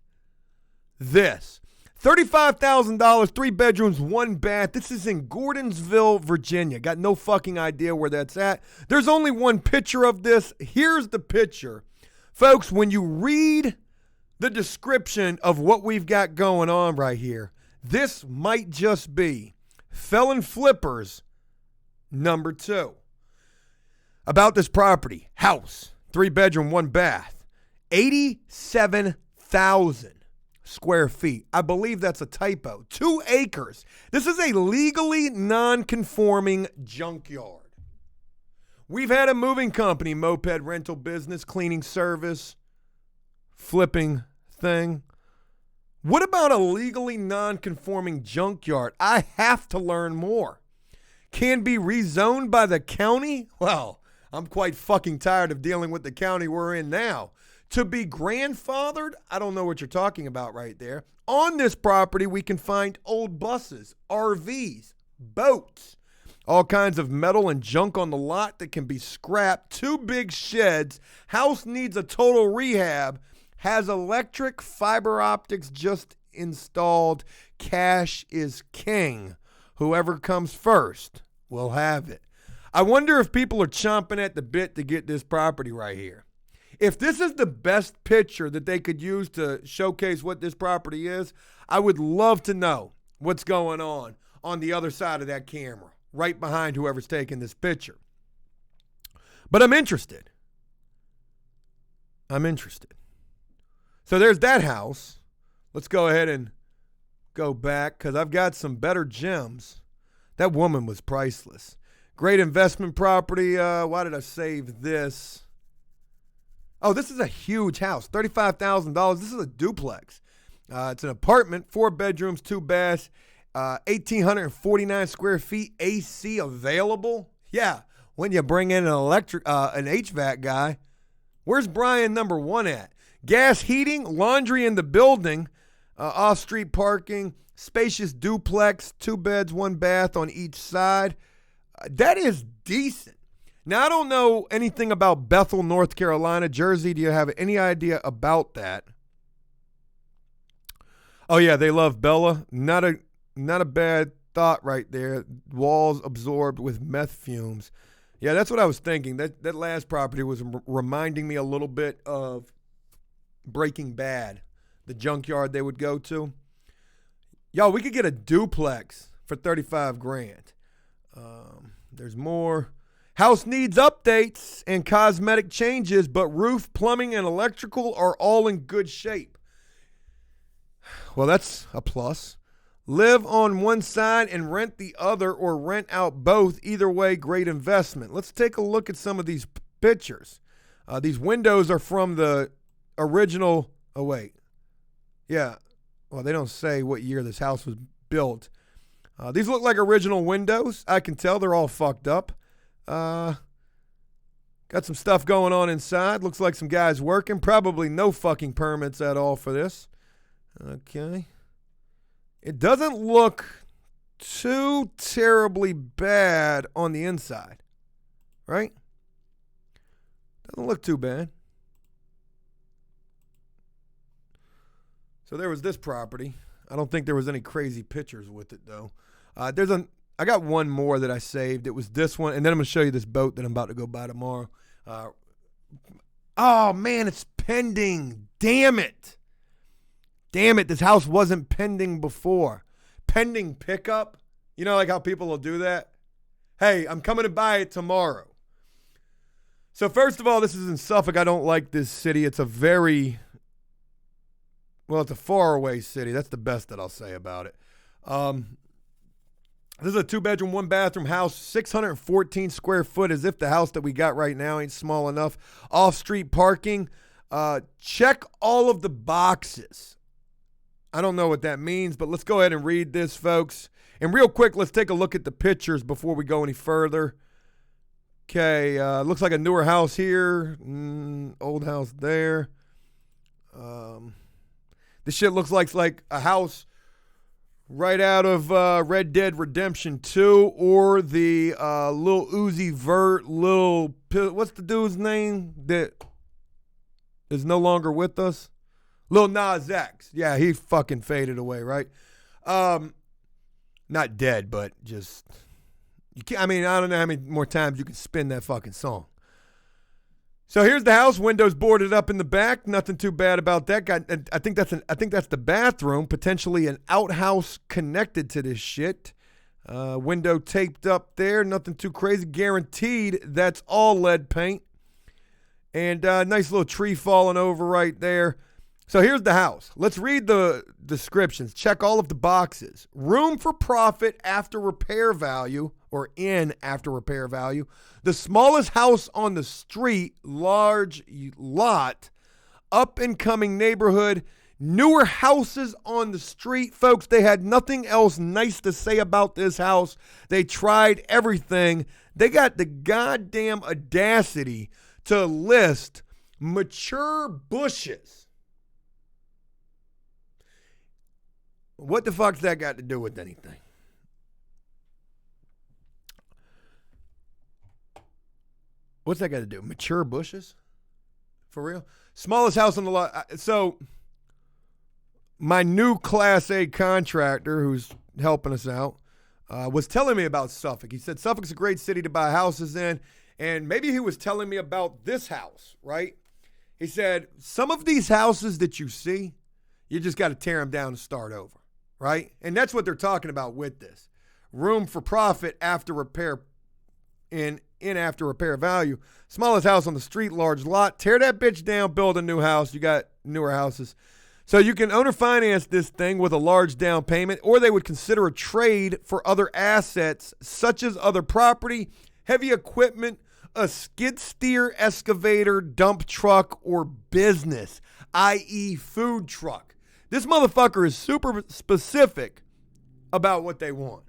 this? $35,000, 3 bedrooms, 1 bath. This is in Gordonsville, Virginia. Got no fucking idea where that's at. There's only one picture of this. Here's the picture. Folks, when you read the description of what we've got going on right here, this might just be Felon Flippers, number 2. About this property, house, 3-bedroom, 1 bath, 87,000 square feet. I believe that's a typo. 2 acres. This is a legally non-conforming junkyard. We've had a moving company, moped rental business, cleaning service, flipping thing. What about a legally non-conforming junkyard? I have to learn more. Can be rezoned by the county? Well, I'm quite fucking tired of dealing with the county we're in now. To be grandfathered? I don't know what you're talking about right there. On this property, we can find old buses, RVs, boats, all kinds of metal and junk on the lot that can be scrapped. 2 big sheds. House needs a total rehab. Has electric, fiber optics just installed. Cash is king. Whoever comes first will have it. I wonder if people are chomping at the bit to get this property right here. If this is the best picture that they could use to showcase what this property is, I would love to know what's going on the other side of that camera, right behind whoever's taking this picture. But I'm interested. So there's that house. Let's go ahead and go back because I've got some better gems. That woman was priceless. Great investment property. Why did I save this? Oh, this is a huge house. $35,000. This is a duplex. It's an apartment, 4 bedrooms, 2 baths, 1,849 square feet, AC available. Yeah, when you bring in an HVAC guy. Where's Brian number 1 at? Gas heating, laundry in the building, off-street parking, spacious duplex, 2 beds, 1 bath on each side. That is decent. Now, I don't know anything about Bethel, North Carolina. Jersey, do you have any idea about that? Oh, yeah, they love Bella. Not a bad thought right there. Walls absorbed with meth fumes. Yeah, that's what I was thinking. That last property was reminding me a little bit of Breaking Bad, the junkyard they would go to. Yo, we could get a duplex for $35,000. There's more. House needs updates and cosmetic changes, but roof, plumbing, and electrical are all in good shape. Well, that's a plus. Live on one side and rent the other, or rent out both. Either way, great investment. Let's take a look at some of these pictures. These windows are from the original. Oh, wait. Yeah. Well, they don't say what year this house was built. These look like original windows. I can tell they're all fucked up. Got some stuff going on inside. Looks like some guys working. Probably no fucking permits at all for this. Okay. It doesn't look too terribly bad on the inside. Right? Doesn't look too bad. So there was this property. I don't think there was any crazy pictures with it, though. I got one more that I saved. It was this one, and then I'm going to show you this boat that I'm about to go buy tomorrow. Oh, man, it's pending. Damn it. This house wasn't pending before. Pending pickup. You know, like how people will do that? Hey, I'm coming to buy it tomorrow. So first of all, this is in Suffolk. I don't like this city. It's a faraway city. That's the best that I'll say about it. This is a 2-bedroom, 1-bathroom house, 614 square foot, as if the house that we got right now ain't small enough. Off-street parking. Check all of the boxes. I don't know what that means, but let's go ahead and read this, folks. And real quick, let's take a look at the pictures before we go any further. Okay, looks like a newer house here. Old house there. This shit looks like a house right out of Red Dead Redemption 2 or the Lil Uzi Vert, what's the dude's name that is no longer with us? Lil Nas X. Yeah, he fucking faded away, right? Not dead, but just, you can't, I don't know how many more times you can spin that fucking song. So here's the house, windows boarded up in the back. Nothing too bad about that. I think that's the bathroom, potentially an outhouse connected to this shit. Window taped up there. Nothing too crazy. Guaranteed that's all lead paint. And nice little tree falling over right there. So here's the house. Let's read the descriptions. Check all of the boxes. Room for profit after repair value, or in after repair value. The smallest house on the street, large lot, up and coming neighborhood, newer houses on the street. Folks, they had nothing else nice to say about this house. They tried everything. They got the goddamn audacity to list mature bushes. What the fuck's that got to do with anything? What's that got to do? Mature bushes? For real? Smallest house on the lot. So, my new Class A contractor who's helping us out was telling me about Suffolk. He said Suffolk's a great city to buy houses in. And maybe he was telling me about this house, right? He said, some of these houses that you see, you just got to tear them down and start over, right? And that's what they're talking about with this. Room for profit after repair, in after repair value. Smallest house on the street, large lot. Tear that bitch down, build a new house. You got newer houses. So you can owner finance this thing with a large down payment, or they would consider a trade for other assets, such as other property, heavy equipment, a skid steer, excavator, dump truck, or business, i.e. food truck. This motherfucker is super specific about what they want.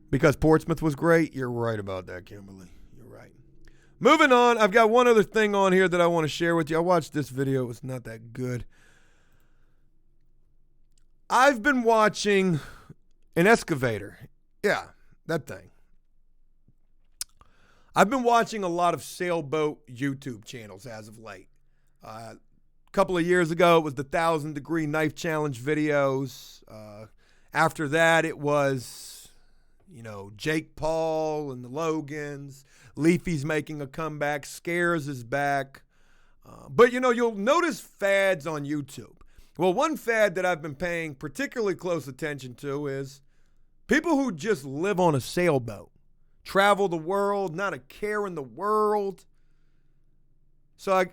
Because Portsmouth was great? You're right about that, Kimberly. You're right. Moving on, I've got one other thing on here that I want to share with you. I watched this video. It was not that good. I've been watching an excavator. Yeah, that thing. I've been watching a lot of sailboat YouTube channels as of late. A couple of years ago, it was the 1,000-degree knife challenge videos. After that, it was, Jake Paul and the Logans. Leafy's making a comeback. Scares is back. But, you'll notice fads on YouTube. Well, one fad that I've been paying particularly close attention to is people who just live on a sailboat. Travel the world, not a care in the world. So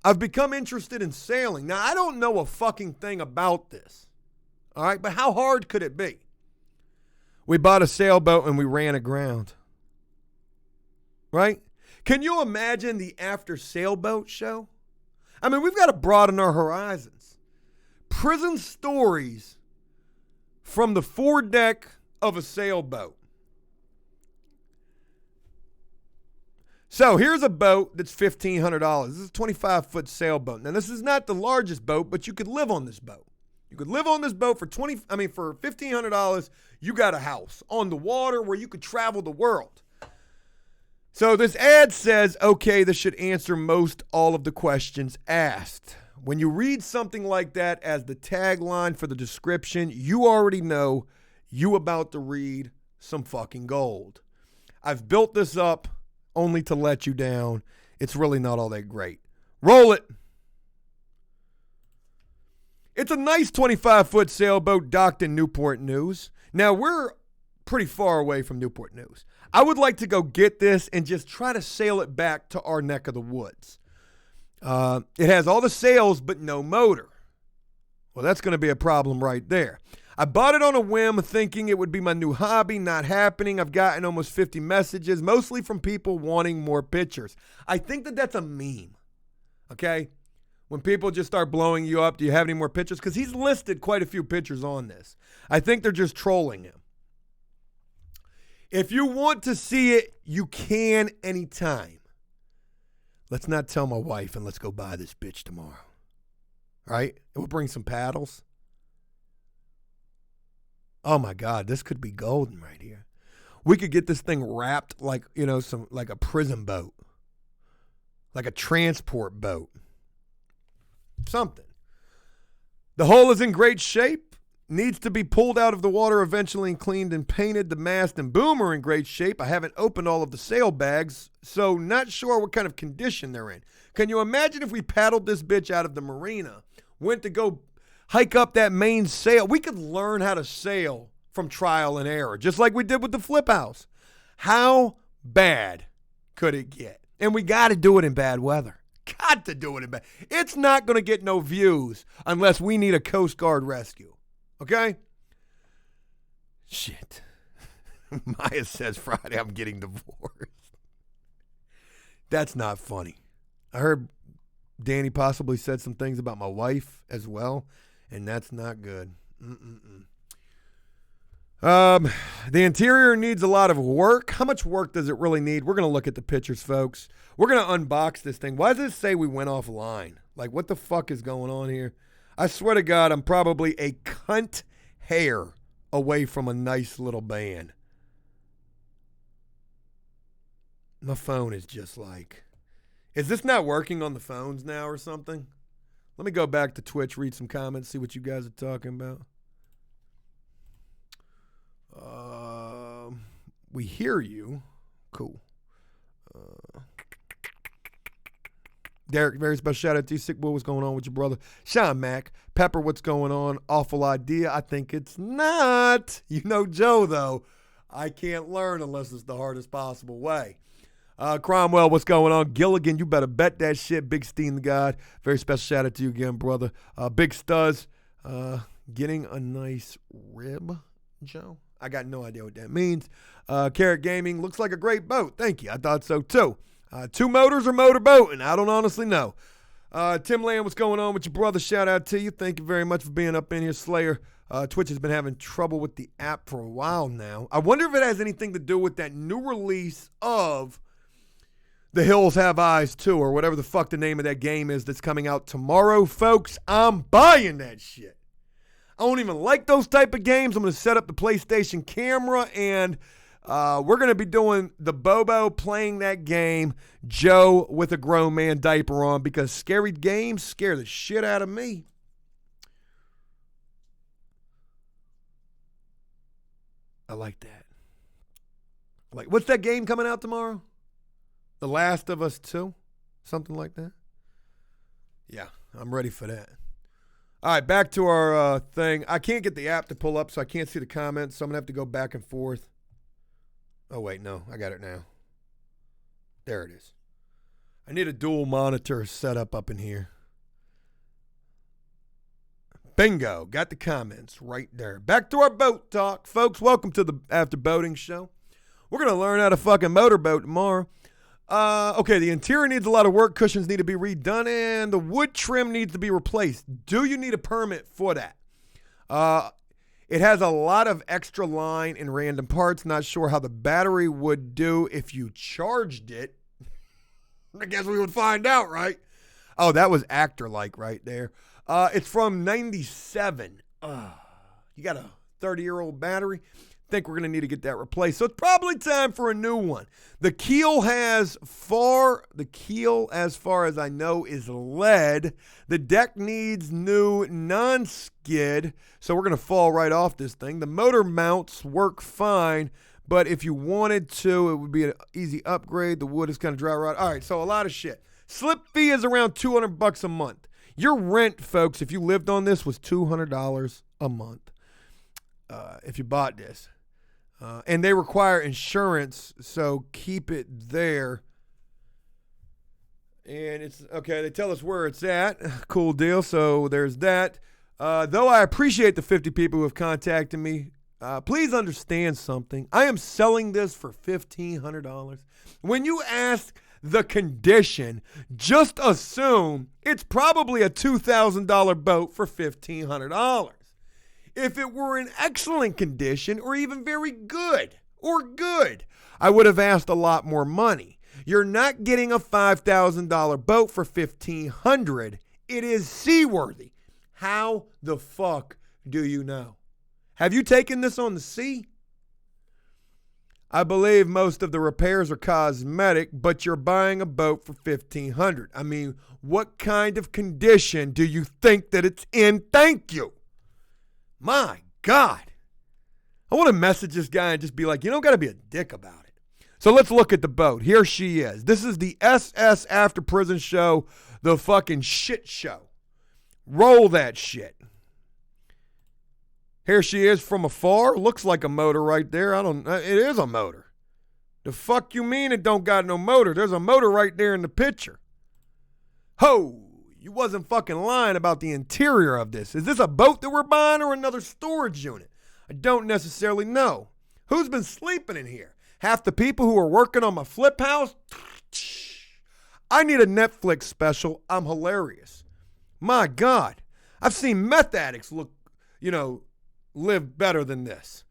I've become interested in sailing. Now, I don't know a fucking thing about this. All right, but how hard could it be? We bought a sailboat and we ran aground. Right? Can you imagine the after sailboat show? I mean, we've got to broaden our horizons. Prison stories from the foredeck of a sailboat. So here's a boat that's $1,500. This is a 25-foot sailboat. Now, this is not the largest boat, but you could live on this boat. You could live on this boat for for $1,500. You got a house on the water where you could travel the world. So this ad says, okay, this should answer most all of the questions asked. When you read something like that as the tagline for the description, you already know you about to read some fucking gold. I've built this up only to let you down. It's really not all that great. Roll it. It's a nice 25-foot sailboat docked in Newport News. Now, we're pretty far away from Newport News. I would like to go get this and just try to sail it back to our neck of the woods. It has all the sails, but no motor. Well, that's going to be a problem right there. I bought it on a whim thinking it would be my new hobby. Not happening. I've gotten almost 50 messages, mostly from people wanting more pictures. I think that that's a meme, okay? When people just start blowing you up, do you have any more pictures? Because he's listed quite a few pictures on this. I think they're just trolling him. If you want to see it, you can anytime. Let's not tell my wife and let's go buy this bitch tomorrow. All right? And we'll bring some paddles. Oh my God, this could be golden right here. We could get this thing wrapped like, like a prison boat. Like a transport boat. Something. The hull is in great shape. Needs to be pulled out of the water eventually and cleaned and painted. The mast and boom are in great shape. I haven't opened all of the sail bags, so not sure what kind of condition they're in. Can you imagine if we paddled this bitch out of the marina, went to go hike up that main sail. We could learn how to sail from trial and error, just like we did with the flip house. How bad could it get? And we got to do it in bad weather. Got to do it in bad. It's not going to get no views unless we need a Coast Guard rescue. Okay? Shit. Maya says Friday I'm getting divorced. That's not funny. I heard Danny possibly said some things about my wife as well, and that's not good. The interior needs a lot of work. How much work does it really need? We're going to look at the pictures, folks. We're going to unbox this thing. Why does it say we went offline? Like, what the fuck is going on here? I swear to God, I'm probably a cunt hair away from a nice little band. My phone is just like, is this not working on the phones now or something? Let me go back to Twitch, read some comments, see what you guys are talking about. We hear you. Cool. Derek, very special shout out to you. Sick boy, what's going on with your brother? Sean Mack. Pepper, what's going on? Awful idea. I think it's not. You know Joe, though. I can't learn unless it's the hardest possible way. Cromwell, what's going on? Gilligan, you better bet that shit. Big Steen the God. Very special shout out to you again, brother. Big Stuz. Getting a nice rib, Joe? I got no idea what that means. Carrot Gaming, looks like a great boat. Thank you. I thought so, too. Two motors or motorboating? I don't honestly know. Tim Land, what's going on with your brother? Shout out to you. Thank you very much for being up in here, Slayer. Twitch has been having trouble with the app for a while now. I wonder if it has anything to do with that new release of The Hills Have Eyes 2, or whatever the fuck the name of that game is that's coming out tomorrow, folks. I'm buying that shit. I don't even like those type of games. I'm going to set up the PlayStation camera, and we're going to be doing the Bobo playing that game, Joe with a grown man diaper on, because scary games scare the shit out of me. I like that. Like, what's that game coming out tomorrow? The Last of Us 2? Something like that? Yeah, I'm ready for that. All right, back to our thing. I can't get the app to pull up, so I can't see the comments, so I'm going to have to go back and forth. Oh, wait, no, I got it now. There it is. I need a dual monitor set up in here. Bingo, got the comments right there. Back to our boat talk, folks. Welcome to the After Boating Show. We're going to learn how to fucking motorboat tomorrow. Okay, the interior needs a lot of work. Cushions need to be redone, and the wood trim needs to be replaced. Do you need a permit for that? It has a lot of extra line and random parts. Not sure how the battery would do if you charged it. I guess we would find out, right? Oh, that was actor-like right there. It's from 97. You got a 30-year-old battery? Think we're going to need to get that replaced. So it's probably time for a new one. The keel, as far as I know, is lead. The deck needs new non-skid, so we're going to fall right off this thing. The motor mounts work fine, but if you wanted to, it would be an easy upgrade. The wood is kind of dry rot. All right, so a lot of shit. Slip fee is around $200 a month. Your rent, folks, if you lived on this, was $200 a month if you bought this. And they require insurance, so keep it there. And it's, okay, they tell us where it's at. Cool deal, so there's that. Though I appreciate the 50 people who have contacted me, please understand something. I am selling this for $1,500. When you ask the condition, just assume it's probably a $2,000 boat for $1,500. If it were in excellent condition or even very good or good, I would have asked a lot more money. You're not getting a $5,000 boat for $1,500. It is seaworthy. How the fuck do you know? Have you taken this on the sea? I believe most of the repairs are cosmetic, but you're buying a boat for $1,500. I mean, what kind of condition do you think that it's in? Thank you. My God. I want to message this guy and just be like, you don't got to be a dick about it. So let's look at the boat. Here she is. This is the SS After Prison Show, the fucking shit show. Roll that shit. Here she is from afar. Looks like a motor right there. It is a motor. The fuck you mean it don't got no motor? There's a motor right there in the picture. Ho! You wasn't fucking lying about the interior of this. Is this a boat that we're buying or another storage unit? I don't necessarily know. Who's been sleeping in here? Half the people who are working on my flip house? I need a Netflix special. I'm hilarious. My God. I've seen meth addicts live better than this.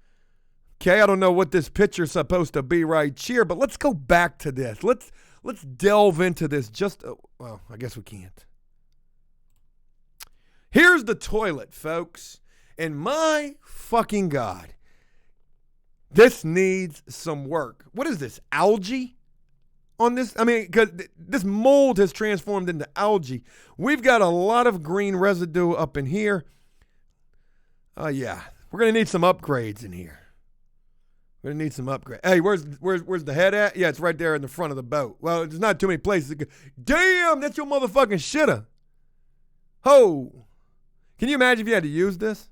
Okay, I don't know what this picture's supposed to be right here, but let's go back to this. Let's delve into this well, I guess we can't. Here's the toilet, folks. And my fucking God, this needs some work. What is this, algae on this? I mean, because this mold has transformed into algae. We've got a lot of green residue up in here. Yeah, we're going to need some upgrades in here. We're going to need some upgrades. Hey, where's the head at? Yeah, it's right there in the front of the boat. Well, there's not too many places. Damn, that's your motherfucking shitter. Ho. Can you imagine if you had to use this?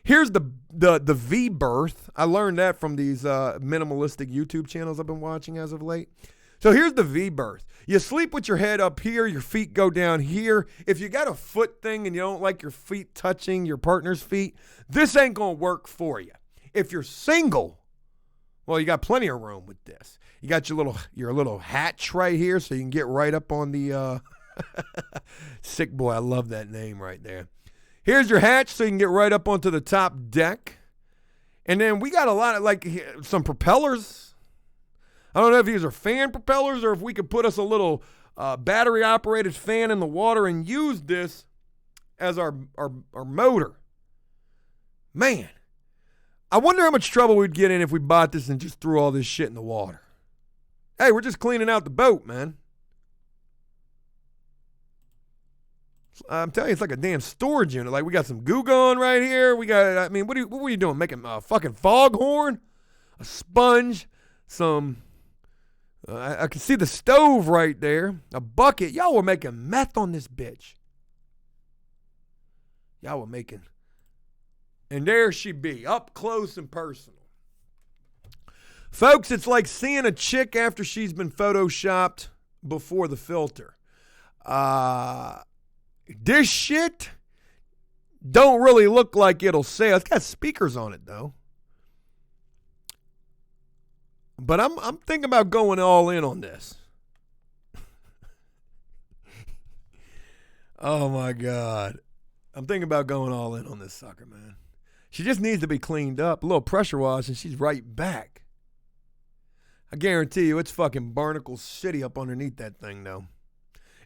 Here's the V-berth. I learned that from these minimalistic YouTube channels I've been watching as of late. So here's the V-berth. You sleep with your head up here, your feet go down here. If you got a foot thing and you don't like your feet touching your partner's feet, this ain't going to work for you. If you're single, well, you got plenty of room with this. You got your little hatch right here so you can get right up on the sick boy. I love that name right there. Here's your hatch so you can get right up onto the top deck. And then we got a lot of some propellers. I don't know if these are fan propellers or if we could put us a little battery operated fan in the water and use this as our motor. Man, I wonder how much trouble we'd get in if we bought this and just threw all this shit in the water. Hey, we're just cleaning out the boat, man. I'm telling you, it's like a damn storage unit. Like, we got some goo going right here. What were you doing? Making a fucking foghorn? A sponge? I can see the stove right there. A bucket. Y'all were making meth on this bitch. Y'all were making. And there she be, up close and personal. Folks, it's like seeing a chick after she's been photoshopped before the filter. This shit don't really look like it'll sell. It's got speakers on it, though. But I'm thinking about going all in on this. Oh, my God. I'm thinking about going all in on this sucker, man. She just needs to be cleaned up, a little pressure wash, and she's right back. I guarantee you it's fucking Barnacle City up underneath that thing, though.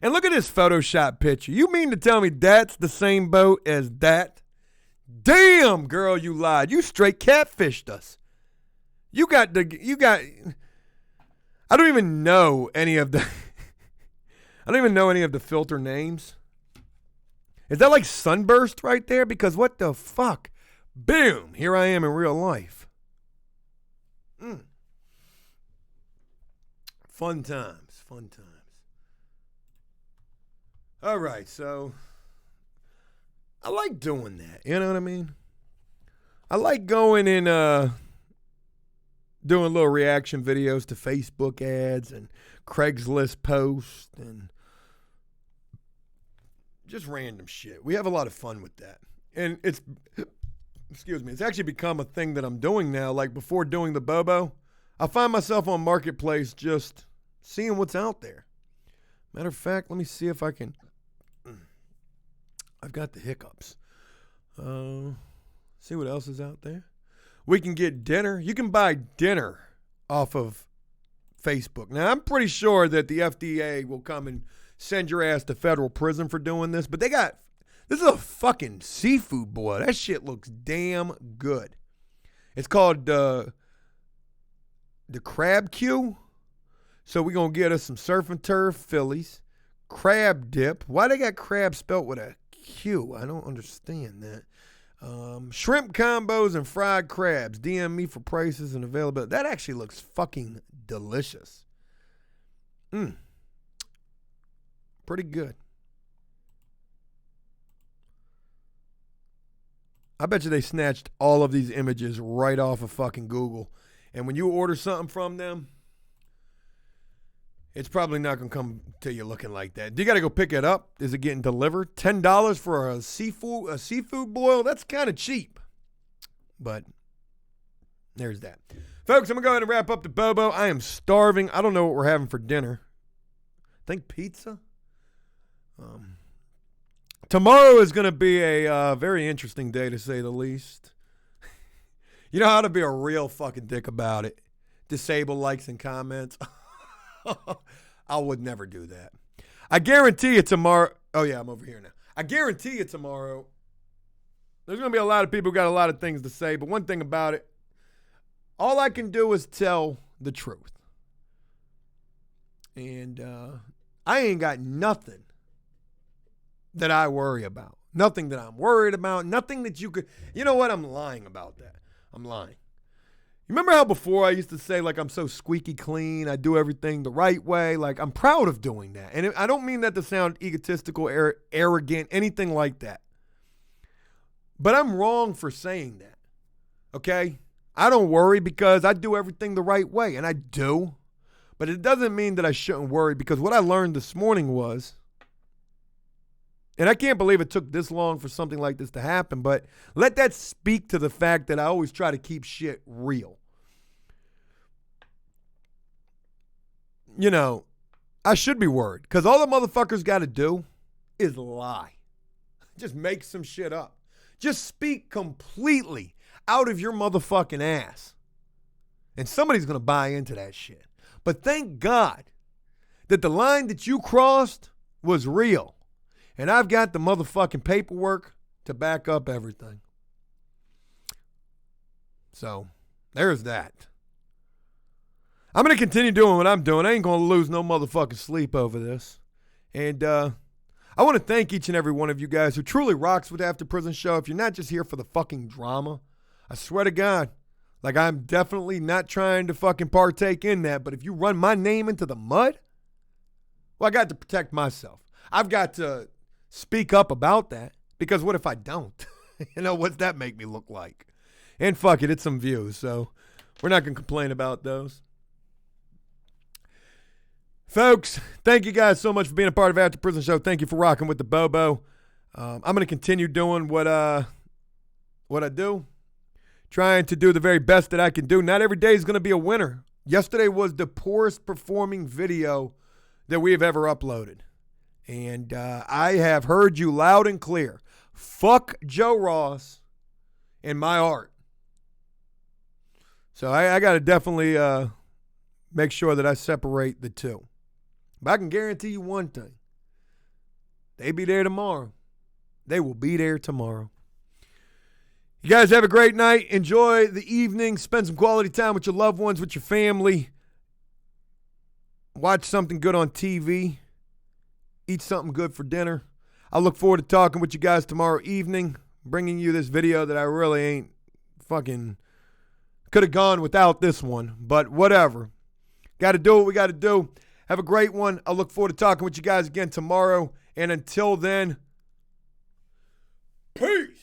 And look at this Photoshop picture. You mean to tell me that's the same boat as that? Damn, girl, you lied. You straight catfished us. I don't even know any of the filter names. Is that like Sunburst right there? Because what the fuck? Boom, here I am in real life. Fun times. All right, so I like doing that. You know what I mean? I like going and doing little reaction videos to Facebook ads and Craigslist posts and just random shit. We have a lot of fun with that. And it's actually become a thing that I'm doing now. Like before doing the Bobo, I find myself on Marketplace just seeing what's out there. Matter of fact, let me see if I can. I've got the hiccups. See what else is out there. We can get dinner. You can buy dinner off of Facebook. Now, I'm pretty sure that the FDA will come and send your ass to federal prison for doing this, but this is a fucking seafood boil. That shit looks damn good. It's called the Crab Q. So we're going to get us some surf and turf Phillies, crab dip. Why they got crab spelt with a Q? I don't understand that. Shrimp combos and fried crabs. DM me for prices and availability. That actually looks fucking delicious. Pretty good. I bet you they snatched all of these images right off of fucking Google. And when you order something from them, it's probably not going to come to you looking like that. You got to go pick it up. Is it getting delivered? $10 for a seafood boil? That's kind of cheap. But there's that. Folks, I'm going to go ahead and wrap up the Bobo. I am starving. I don't know what we're having for dinner. I think pizza. Tomorrow is going to be a very interesting day, to say the least. You know how to be a real fucking dick about it. Disable likes and comments. I would never do that. I guarantee you tomorrow. Oh, yeah, I'm over here now. I guarantee you tomorrow, there's going to be a lot of people who got a lot of things to say. But one thing about it, all I can do is tell the truth. And I ain't got nothing that I worry about. Nothing that I'm worried about. Nothing that you could. You know what? I'm lying about that. I'm lying. You remember how before I used to say, like, I'm so squeaky clean, I do everything the right way? Like, I'm proud of doing that. And I don't mean that to sound egotistical, arrogant, anything like that. But I'm wrong for saying that, okay? I don't worry because I do everything the right way, and I do. But it doesn't mean that I shouldn't worry, because what I learned this morning was, and I can't believe it took this long for something like this to happen, but let that speak to the fact that I always try to keep shit real. You know, I should be worried, because all the motherfuckers got to do is lie. Just make some shit up. Just speak completely out of your motherfucking ass. And somebody's going to buy into that shit. But thank God that the line that you crossed was real. And I've got the motherfucking paperwork to back up everything. So, there's that. I'm going to continue doing what I'm doing. I ain't going to lose no motherfucking sleep over this. And I want to thank each and every one of you guys who truly rocks with After Prison Show. If you're not just here for the fucking drama, I swear to God, like, I'm definitely not trying to fucking partake in that. But if you run my name into the mud, well, I got to protect myself. I've got to speak up about that, because what if I don't? You know, what's that make me look like? And fuck it, it's some views, so we're not going to complain about those. Folks, thank you guys so much for being a part of After Prison Show. Thank you for rocking with the Bobo. I'm going to continue doing what I do, trying to do the very best that I can do. Not every day is going to be a winner. Yesterday was the poorest performing video that we have ever uploaded. And I have heard you loud and clear. Fuck Joe Ross and my art. So I got to definitely make sure that I separate the two. But I can guarantee you one thing. They be there tomorrow. They will be there tomorrow. You guys have a great night. Enjoy the evening. Spend some quality time with your loved ones, with your family. Watch something good on TV. Eat something good for dinner. I look forward to talking with you guys tomorrow evening, bringing you this video that I really ain't fucking could have gone without this one, but whatever. Got to do what we got to do. Have a great one. I look forward to talking with you guys again tomorrow. And until then, peace.